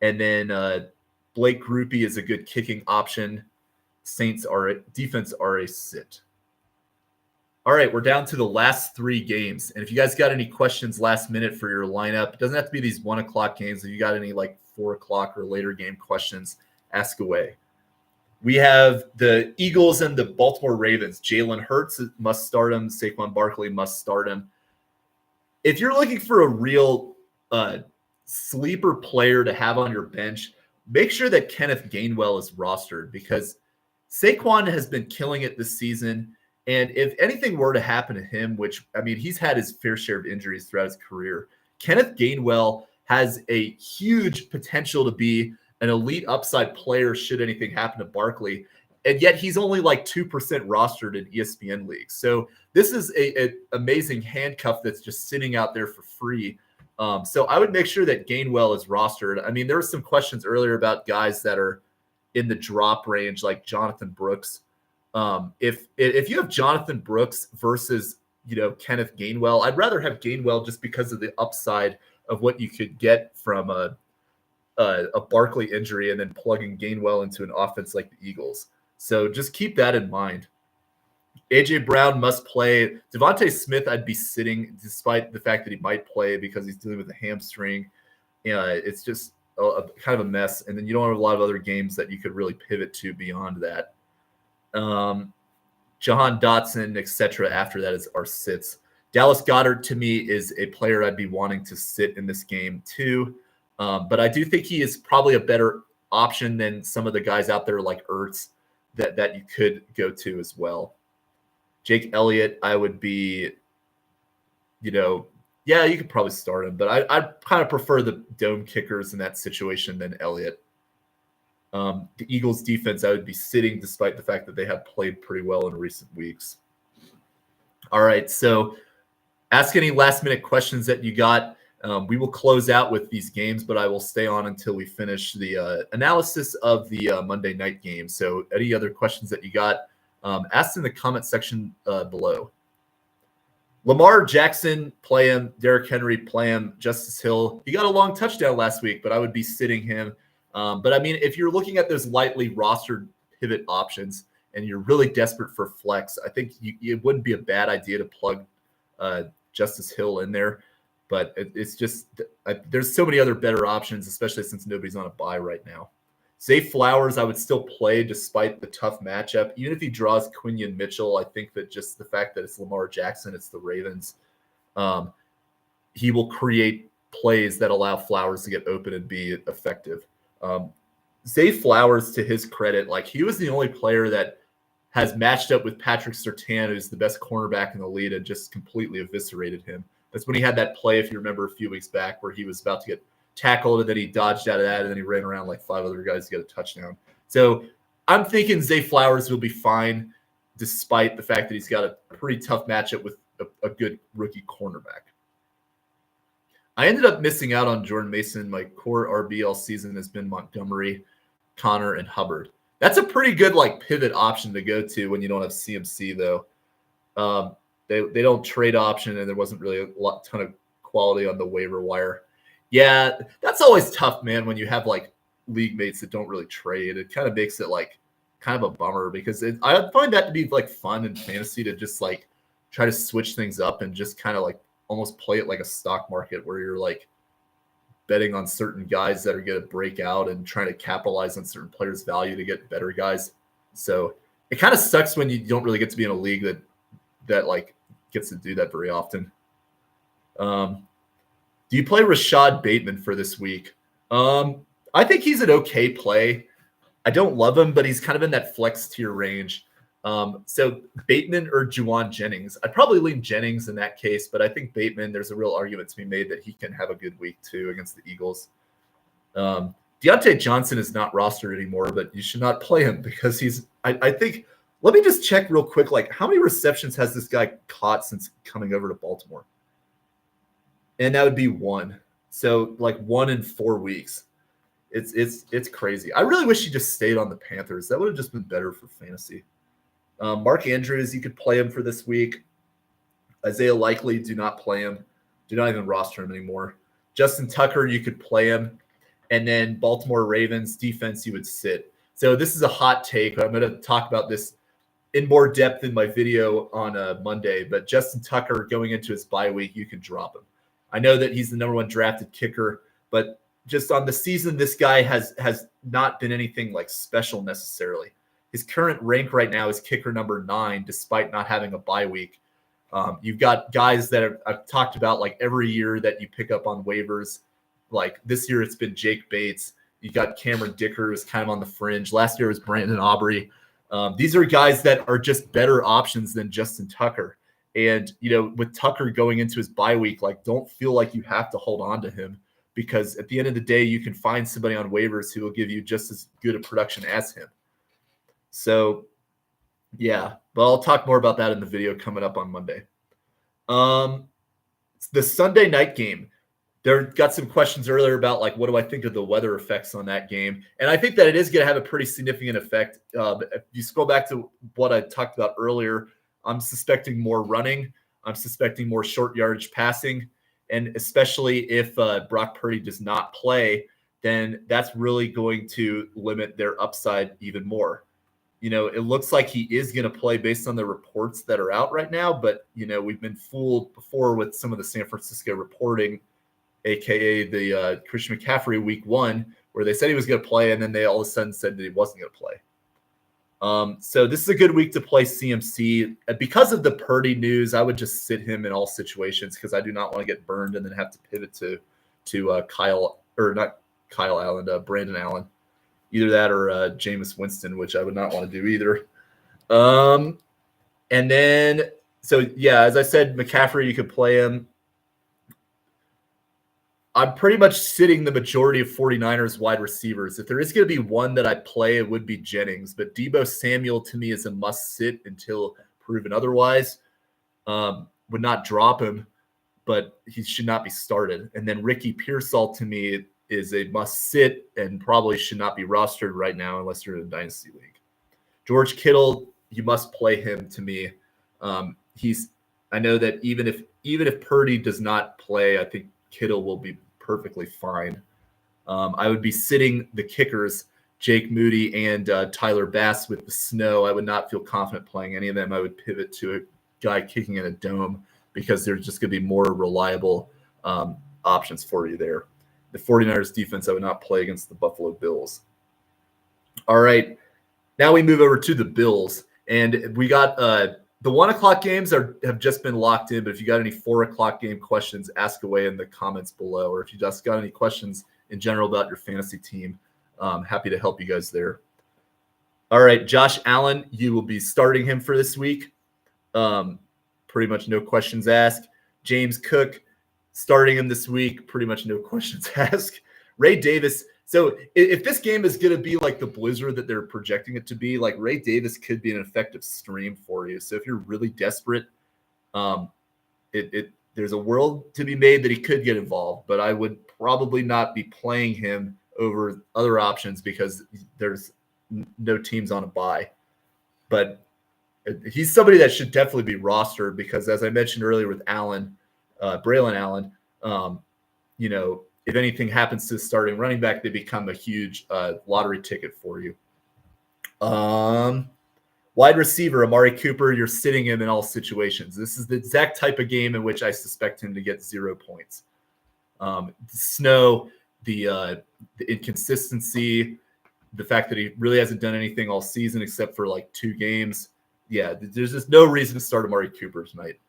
And then Blake Grupe is a good kicking option. Saints defense are a sit. All right, we're down to the last 3 games. And if you guys got any questions last minute for your lineup, it doesn't have to be these 1 o'clock games. If you got any like 4 o'clock or later game questions, ask away. We have the Eagles and the Baltimore Ravens. Jalen Hurts must start him. Saquon Barkley must start him. If you're looking for a real sleeper player to have on your bench, make sure that Kenneth Gainwell is rostered because Saquon has been killing it this season. And if anything were to happen to him, which, I mean, he's had his fair share of injuries throughout his career, Kenneth Gainwell has a huge potential to be an elite upside player should anything happen to Barkley. And yet he's only like 2% rostered in ESPN leagues. So this is an amazing handcuff that's just sitting out there for free. So I would make sure that Gainwell is rostered. I mean, there were some questions earlier about guys that are in the drop range, like Jonathan Brooks. If you have Jonathan Brooks versus, Kenneth Gainwell, I'd rather have Gainwell just because of the upside of what you could get from a Barkley injury and then plugging Gainwell into an offense like the Eagles. So just keep that in mind. AJ Brown must play. Devontae Smith, I'd be sitting despite the fact that he might play because he's dealing with a hamstring. It's just kind of a mess. And then you don't have a lot of other games that you could really pivot to beyond that. Jahan Dotson, etc. After that is our sits. Dallas Goedert to me is a player I'd be wanting to sit in this game too. But I do think he is probably a better option than some of the guys out there like Ertz that you could go to as well. Jake Elliott, I would be, you could probably start him, but I'd kind of prefer the dome kickers in that situation than Elliott. The Eagles defense, I would be sitting despite the fact that they have played pretty well in recent weeks. All right, so ask any last-minute questions that you got. We will close out with these games, but I will stay on until we finish the analysis of the Monday night game. So any other questions that you got, ask in the comment section below. Lamar Jackson, play him. Derrick Henry, play him. Justice Hill, he got a long touchdown last week, but I would be sitting him. But I mean, if you're looking at those lightly rostered pivot options and you're really desperate for flex, I think it wouldn't be a bad idea to plug Justice Hill in there. But it's just there's so many other better options, especially since nobody's on a bye right now. Zay Flowers, I would still play despite the tough matchup. Even if he draws Quinion Mitchell, I think that just the fact that it's Lamar Jackson, it's the Ravens, he will create plays that allow Flowers to get open and be effective. Zay Flowers, to his credit, like he was the only player that has matched up with Patrick Surtain, who's the best cornerback in the league, and just completely eviscerated him. That's when he had that play, if you remember, a few weeks back, where he was about to get tackled, and then he dodged out of that, and then he ran around like 5 other guys to get a touchdown. So I'm thinking Zay Flowers will be fine, despite the fact that he's got a pretty tough matchup with a good rookie cornerback. I ended up missing out on Jordan Mason. My core RB all season has been Montgomery, Connor, and Hubbard. That's a pretty good like pivot option to go to when you don't have CMC though. They don't trade option, and there wasn't really a ton of quality on the waiver wire. Yeah, that's always tough, man, when you have like league mates that don't really trade. It kind of makes it like kind of a bummer because I find that to be like fun in fantasy to just like try to switch things up and just kind of like almost play it like a stock market where you're like betting on certain guys that are going to break out and trying to capitalize on certain players' value to get better guys. So it kind of sucks when you don't really get to be in a league that like gets to do that very often. Do you play Rashad Bateman for this week? I think he's an okay play. I don't love him, but he's kind of in that flex tier range. So Bateman or Juwan Jennings. I'd probably lean Jennings in that case, but I think Bateman, there's a real argument to be made that he can have a good week too against the Eagles. Deontay Johnson is not rostered anymore, but you should not play him because I think, let me just check real quick, like how many receptions has this guy caught since coming over to Baltimore? And that would be 1. So like 1 in 4 weeks. It's crazy. I really wish he just stayed on the Panthers. That would have just been better for fantasy. Mark Andrews, you could play him for this week. Isaiah Likely, do not play him. Do not even roster him anymore. Justin Tucker, you could play him. And then Baltimore Ravens defense, you would sit. So this is a hot take. I'm going to talk about this in more depth in my video on Monday. But Justin Tucker, going into his bye week, you can drop him. I know that he's the number 1 drafted kicker, but just on the season, this guy has not been anything like special necessarily. His current rank right now is kicker number 9, despite not having a bye week. You've got guys that I've talked about like every year that you pick up on waivers. Like this year, it's been Jake Bates. You got Cameron Dicker, who's kind of on the fringe. Last year was Brandon Aubrey. These are guys that are just better options than Justin Tucker. And, you know, with Tucker going into his bye week, like don't feel like you have to hold on to him because at the end of the day, you can find somebody on waivers who will give you just as good a production as him. So, yeah, but I'll talk more about that in the video coming up on Monday. The Sunday night game, there got some questions earlier about like, what do I think of the weather effects on that game? And I think that it is going to have a pretty significant effect. If you scroll back to what I talked about earlier, I'm suspecting more running. I'm suspecting more short yardage passing. And especially if Brock Purdy does not play, then that's really going to limit their upside even more. You know, it looks like he is going to play based on the reports that are out right now. But, you know, we've been fooled before with some of the San Francisco reporting, a.k.a. the Christian McCaffrey week 1, where they said he was going to play, and then they all of a sudden said that he wasn't going to play. So this is a good week to play CMC. Because of the Purdy news, I would just sit him in all situations because I do not want to get burned and then have to pivot to Brandon Allen. Either that or Jameis Winston, which I would not want to do either. And then, so yeah, as I said, McCaffrey, you could play him. I'm pretty much sitting the majority of 49ers wide receivers. If there is going to be one that I play, it would be Jennings. But Deebo Samuel, to me, is a must-sit until proven otherwise. Would not drop him, but he should not be started. And then Ricky Pearsall, to me, is a must-sit and probably should not be rostered right now unless you're in a dynasty league. George Kittle, you must play him to me. I know that even if Purdy does not play, I think Kittle will be perfectly fine. I would be sitting the kickers, Jake Moody and Tyler Bass with the snow. I would not feel confident playing any of them. I would pivot to a guy kicking in a dome because there's just going to be more reliable options for you there. The 49ers defense, I would not play against the Buffalo Bills. All right. Now we move over to the Bills, and we got the 1 o'clock games have just been locked in. But if you got any 4 o'clock game questions, ask away in the comments below. Or if you just got any questions in general about your fantasy team, happy to help you guys there. All right, Josh Allen, you will be starting him for this week. Pretty much no questions asked. James Cook, starting him this week. Pretty much no questions asked. Ray Davis. So if this game is going to be like the blizzard that they're projecting it to be, like Ray Davis could be an effective stream for you. So if you're really desperate, there's a world to be made that he could get involved, but I would probably not be playing him over other options because there's no teams on a bye. But he's somebody that should definitely be rostered because, as I mentioned earlier with Allen, Braylon Allen, if anything happens to starting running back, they become a huge lottery ticket for you. Wide receiver, Amari Cooper, you're sitting him in all situations. This is the exact type of game in which I suspect him to get 0 points. The snow, the inconsistency, the fact that he really hasn't done anything all season except for like 2 games. Yeah, there's just no reason to start Amari Cooper tonight.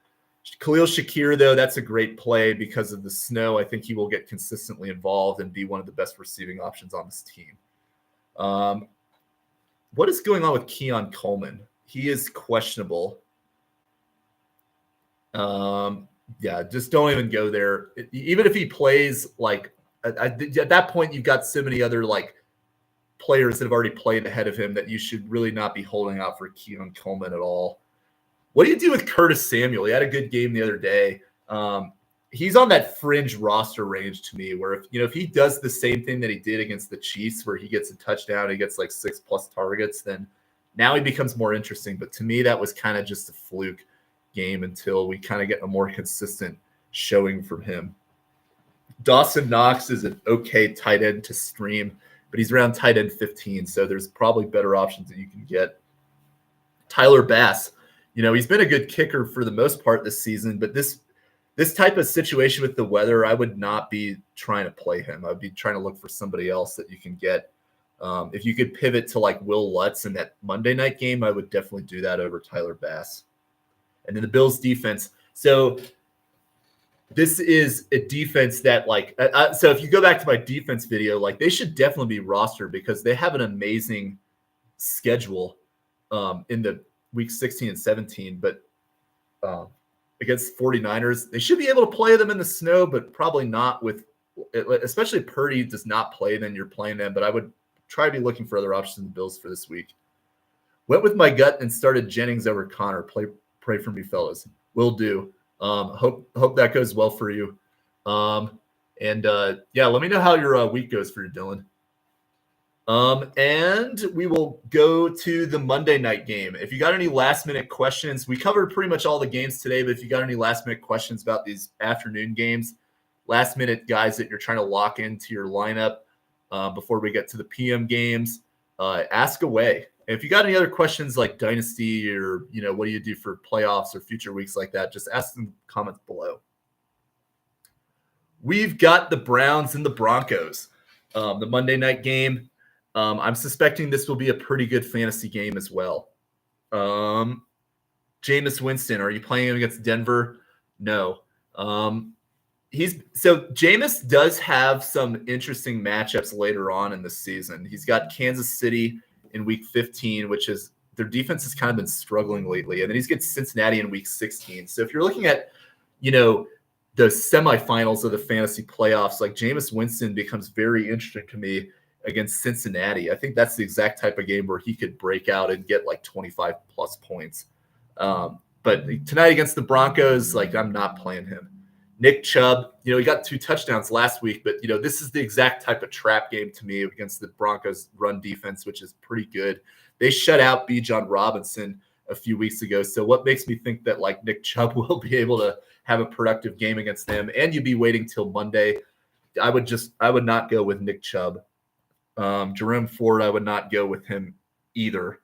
Khalil Shakir, though, that's a great play because of the snow. I think he will get consistently involved and be one of the best receiving options on this team. What is going on with Keon Coleman? He is questionable. Just don't even go there. Even if he plays, like at that point, you've got so many other like players that have already played ahead of him that you should really not be holding out for Keon Coleman at all. What do you do with Curtis Samuel? He had a good game the other day. He's on that fringe roster range to me where if he does the same thing that he did against the Chiefs where he gets a touchdown, he gets like 6+ targets, then now he becomes more interesting. But to me, that was kind of just a fluke game until we kind of get a more consistent showing from him. Dawson Knox is an okay tight end to stream, but he's around tight end 15, so there's probably better options that you can get. Tyler Bass, he's been a good kicker for the most part this season, but this type of situation with the weather, I would not be trying to play him. I'd be trying to look for somebody else that you can get. If you could pivot to like Will Lutz in that Monday night game, I would definitely do that over Tyler Bass. And then the Bills defense. So this is a defense that so if you go back to my defense video, like they should definitely be rostered because they have an amazing schedule in the week 16 and 17, but against 49ers, they should be able to play them in the snow, but probably not with, especially if Purdy does not play, then you're playing them. But I would try to be looking for other options in the Bills for this week. Went with my gut and started Jennings over Connor. Pray for me, fellas. Will do. Hope that goes well for you. Let me know how your week goes for you, Dylan. And we will go to the Monday night game. If you got any last minute questions, we covered pretty much all the games today, but if you got any last minute questions about these afternoon games, last minute guys that you're trying to lock into your lineup before we get to the PM games, ask away. And if you got any other questions like Dynasty or, what do you do for playoffs or future weeks like that, just ask them in the comments below. We've got the Browns and the Broncos, the Monday night game. I'm suspecting this will be a pretty good fantasy game as well. Jameis Winston, are you playing him against Denver? No. Jameis does have some interesting matchups later on in the season. He's got Kansas City in week 15, which is their defense has kind of been struggling lately. And then he's got Cincinnati in week 16. So if you're looking at, the semifinals of the fantasy playoffs, like Jameis Winston becomes very interesting to me against Cincinnati. I think that's the exact type of game where he could break out and get like 25+ points. But tonight against the Broncos, like I'm not playing him. Nick Chubb, he got 2 touchdowns last week, but this is the exact type of trap game to me against the Broncos run defense, which is pretty good. They shut out Bijan Robinson a few weeks ago. So what makes me think that like Nick Chubb will be able to have a productive game against them? And you'd be waiting till Monday. I would not go with Nick Chubb. Jerome Ford, I would not go with him either.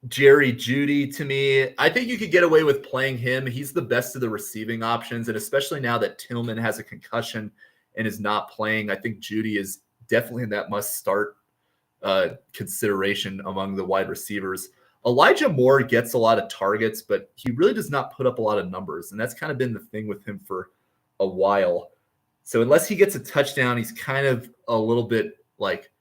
Jerry Jeudy, to me, I think you could get away with playing him. He's the best of the receiving options, and especially now that Tillman has a concussion and is not playing, I think Jeudy is definitely in that must-start consideration among the wide receivers. Elijah Moore gets a lot of targets, but he really does not put up a lot of numbers. And that's kind of been the thing with him for a while. So unless he gets a touchdown, he's kind of a little bit like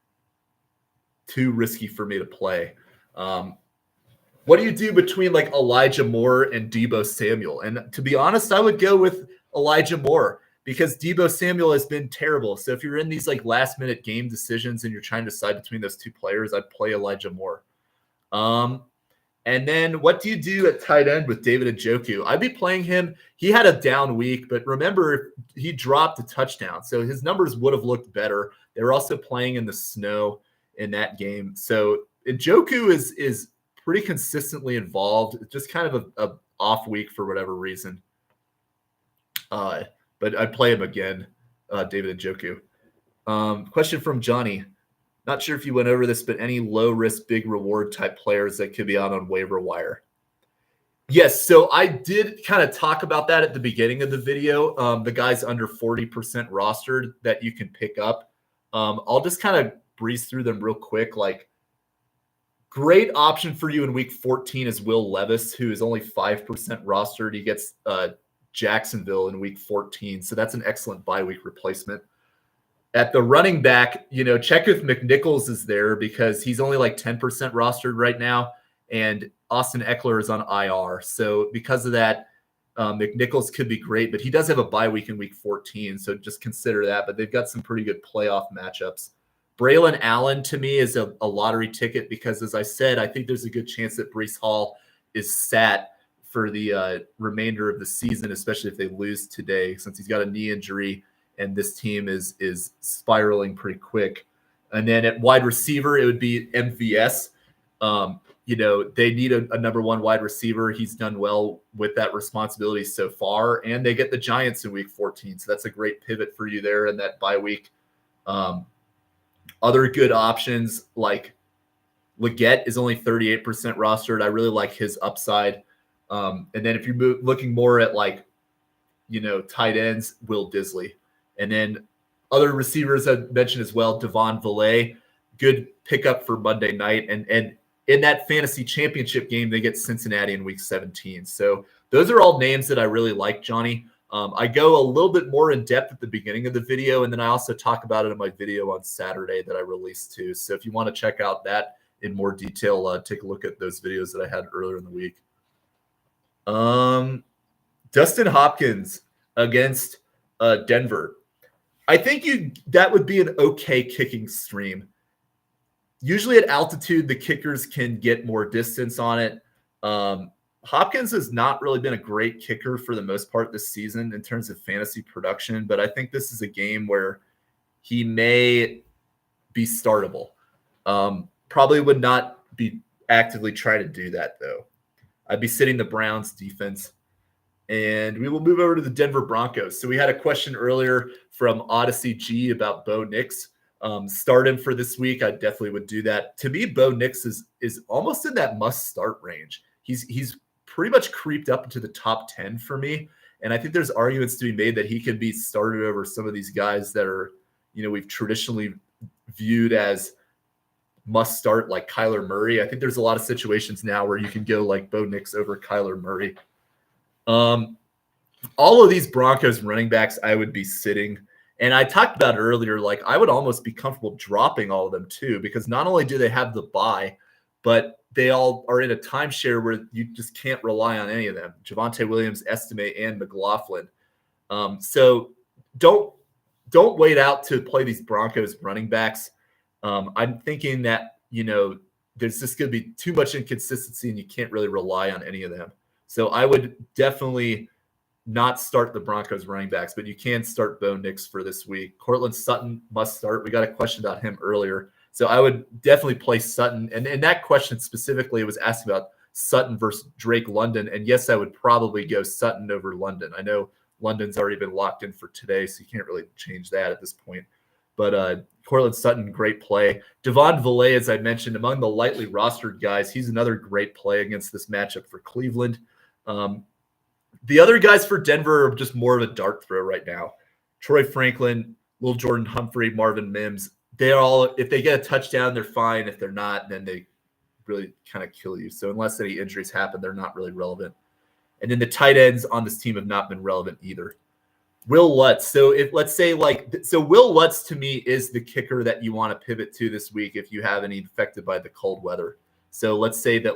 too risky for me to play. What do you do between like Elijah Moore and Deebo Samuel? And to be honest, I would go with Elijah Moore because Deebo Samuel has been terrible. So if you're in these like last minute game decisions and you're trying to decide between those two players, I'd play Elijah Moore. And then what do you do at tight end with David Njoku? I'd be playing him. He had a down week, but remember, he dropped a touchdown. So his numbers would have looked better. They were also playing in the snow in that game. So Njoku is pretty consistently involved. It's just kind of a off week for whatever reason. But I'd play him again, David Njoku. Question from Johnny. Not sure if you went over this, but any low risk, big reward type players that could be out on waiver wire? Yes, so I did kind of talk about that at the beginning of the video. The guys under 40% rostered that you can pick up. I'll just kind of breeze through them real quick. Like, great option for you in week 14 is Will Levis, who is only 5% rostered. He gets Jacksonville in week 14, so that's an excellent bye week replacement. At the running back, check if McNichols is there because he's only like 10% rostered right now, and Austin Eckler is on IR. So because of that, McNichols could be great, but he does have a bye week in week 14, so just consider that. But they've got some pretty good playoff matchups. Braylon Allen, to me, is a lottery ticket because, as I said, I think there's a good chance that Breece Hall is sat for the remainder of the season, especially if they lose today, since he's got a knee injury and this team is spiraling pretty quick. And then at wide receiver, it would be MVS. They need a number one wide receiver. He's done well with that responsibility so far, and they get the Giants in week 14. So that's a great pivot for you there in that bye week. Other good options like Leggett is only 38% rostered. I really like his upside. And then if you're looking more at tight ends, Will Disley. And then other receivers I mentioned as well, Devon Villay, good pickup for Monday night. And in that fantasy championship game, they get Cincinnati in week 17. So those are all names that I really like, Johnny. I go a little bit more in depth at the beginning of the video, and then I also talk about it in my video on Saturday that I released too. So if you want to check out that in more detail, take a look at those videos that I had earlier in the week. Dustin Hopkins against Denver. I think that would be an okay kicking stream. Usually at altitude, the kickers can get more distance on it. Hopkins has not really been a great kicker for the most part this season in terms of fantasy production, but I think this is a game where he may be startable. Probably would not be actively trying to do that, though. I'd be sitting the Browns defense. And we will move over to the Denver Broncos. So we had a question earlier from Odyssey G about Bo Nix. Start him for this week. I definitely would do that. To me, Bo Nix is almost in that must-start range. He's pretty much creeped up into the top 10 for me. And I think there's arguments to be made that he could be started over some of these guys that are, we've traditionally viewed as must start, like Kyler Murray. I think there's a lot of situations now where you can go like Bo Nix over Kyler Murray. All of these Broncos running backs, I would be sitting. And I talked about earlier, like I would almost be comfortable dropping all of them too, because not only do they have the bye, but they all are in a timeshare where you just can't rely on any of them. Javonte Williams, Estime, and McLaughlin. So don't wait out to play these Broncos running backs. I'm thinking that, there's just going to be too much inconsistency and you can't really rely on any of them. So I would definitely not start the Broncos running backs, but you can start Bo Nix for this week. Cortland Sutton must start. We got a question about him earlier. So I would definitely play Sutton. And in that question specifically, it was asked about Sutton versus Drake London. And yes, I would probably go Sutton over London. I know London's already been locked in for today, so you can't really change that at this point. But Cortland Sutton, great play. Devon Villay, as I mentioned, among the lightly rostered guys, he's another great play against this matchup for Cleveland. The other guys for Denver are just more of a dart throw right now. Troy Franklin, Lil Jordan Humphrey, Marvin Mims, if they get a touchdown, they're fine. If they're not, then they really kind of kill you. So unless any injuries happen, they're not really relevant. And then the tight ends on this team have not been relevant either. Will Lutz. So Will Lutz to me is the kicker that you want to pivot to this week if you have any affected by the cold weather. So let's say that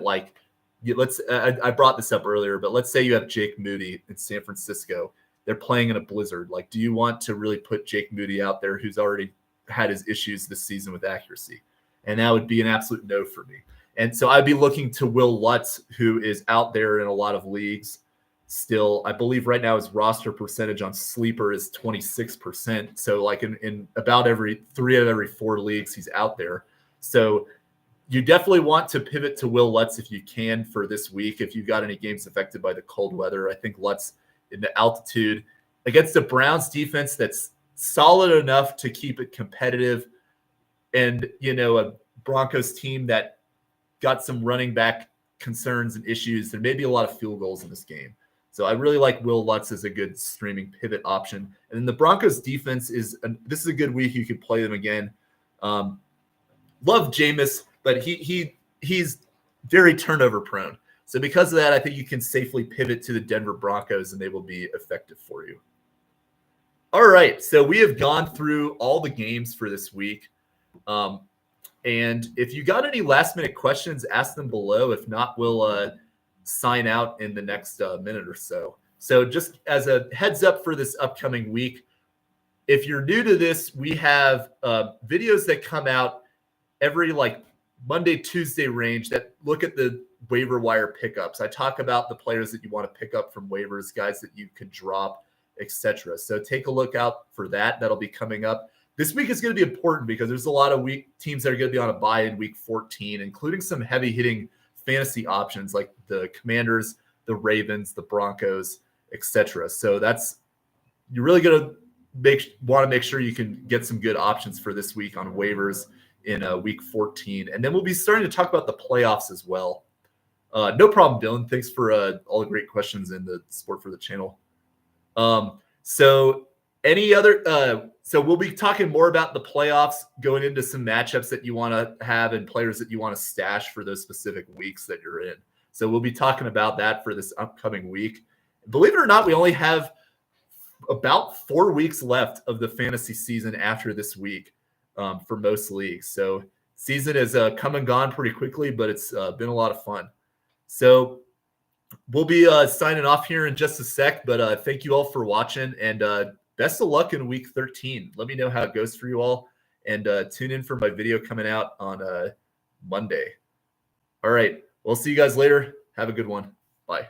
I brought this up earlier, but let's say you have Jake Moody in San Francisco. They're playing in a blizzard. Like, do you want to really put Jake Moody out there who's already had his issues this season with accuracy? And that would be an absolute no for me. And so I'd be looking to Will Lutz, who is out there in a lot of leagues still. I believe right now his roster percentage on Sleeper is 26%. So like in about every 3 out of every 4 leagues, he's out there. So you definitely want to pivot to Will Lutz if you can for this week. If you've got any games affected by the cold weather, I think Lutz in the altitude against the Browns defense that's solid enough to keep it competitive, and a Broncos team that got some running back concerns and issues. There may be a lot of field goals in this game. So I really like Will Lutz as a good streaming pivot option. And then the Broncos defense this is a good week. You could play them again. Love Jameis, but he's very turnover prone. So because of that, I think you can safely pivot to the Denver Broncos and they will be effective for you. All right. So we have gone through all the games for this week. And if you got any last minute questions, ask them below. If not, we'll sign out in the next minute or so. So just as a heads up for this upcoming week, if you're new to this, we have videos that come out every Monday, Tuesday range that look at the waiver wire pickups. I talk about the players that you want to pick up from waivers, guys that you could drop, etc. So take a look out for that. That'll be coming up. This week is going to be important because there's a lot of teams that are going to be on a bye in week 14, including some heavy hitting fantasy options like the Commanders, the Ravens, the Broncos, etc. So you're really going to want to make sure you can get some good options for this week on waivers in week 14. And then we'll be starting to talk about the playoffs as well. No problem, Dylan. Thanks for all the great questions in the Sport for the Channel. So we'll be talking more about the playoffs, going into some matchups that you want to have and players that you want to stash for those specific weeks that you're in. So we'll be talking about that for this upcoming week. Believe it or not, we only have about 4 weeks left of the fantasy season after this week for most leagues. So season has come and gone pretty quickly, but it's been a lot of fun. So we'll be signing off here in just a sec, but thank you all for watching, and best of luck in week 13. Let me know how it goes for you all, and tune in for my video coming out on Monday. All right. We'll see you guys later. Have a good one. Bye.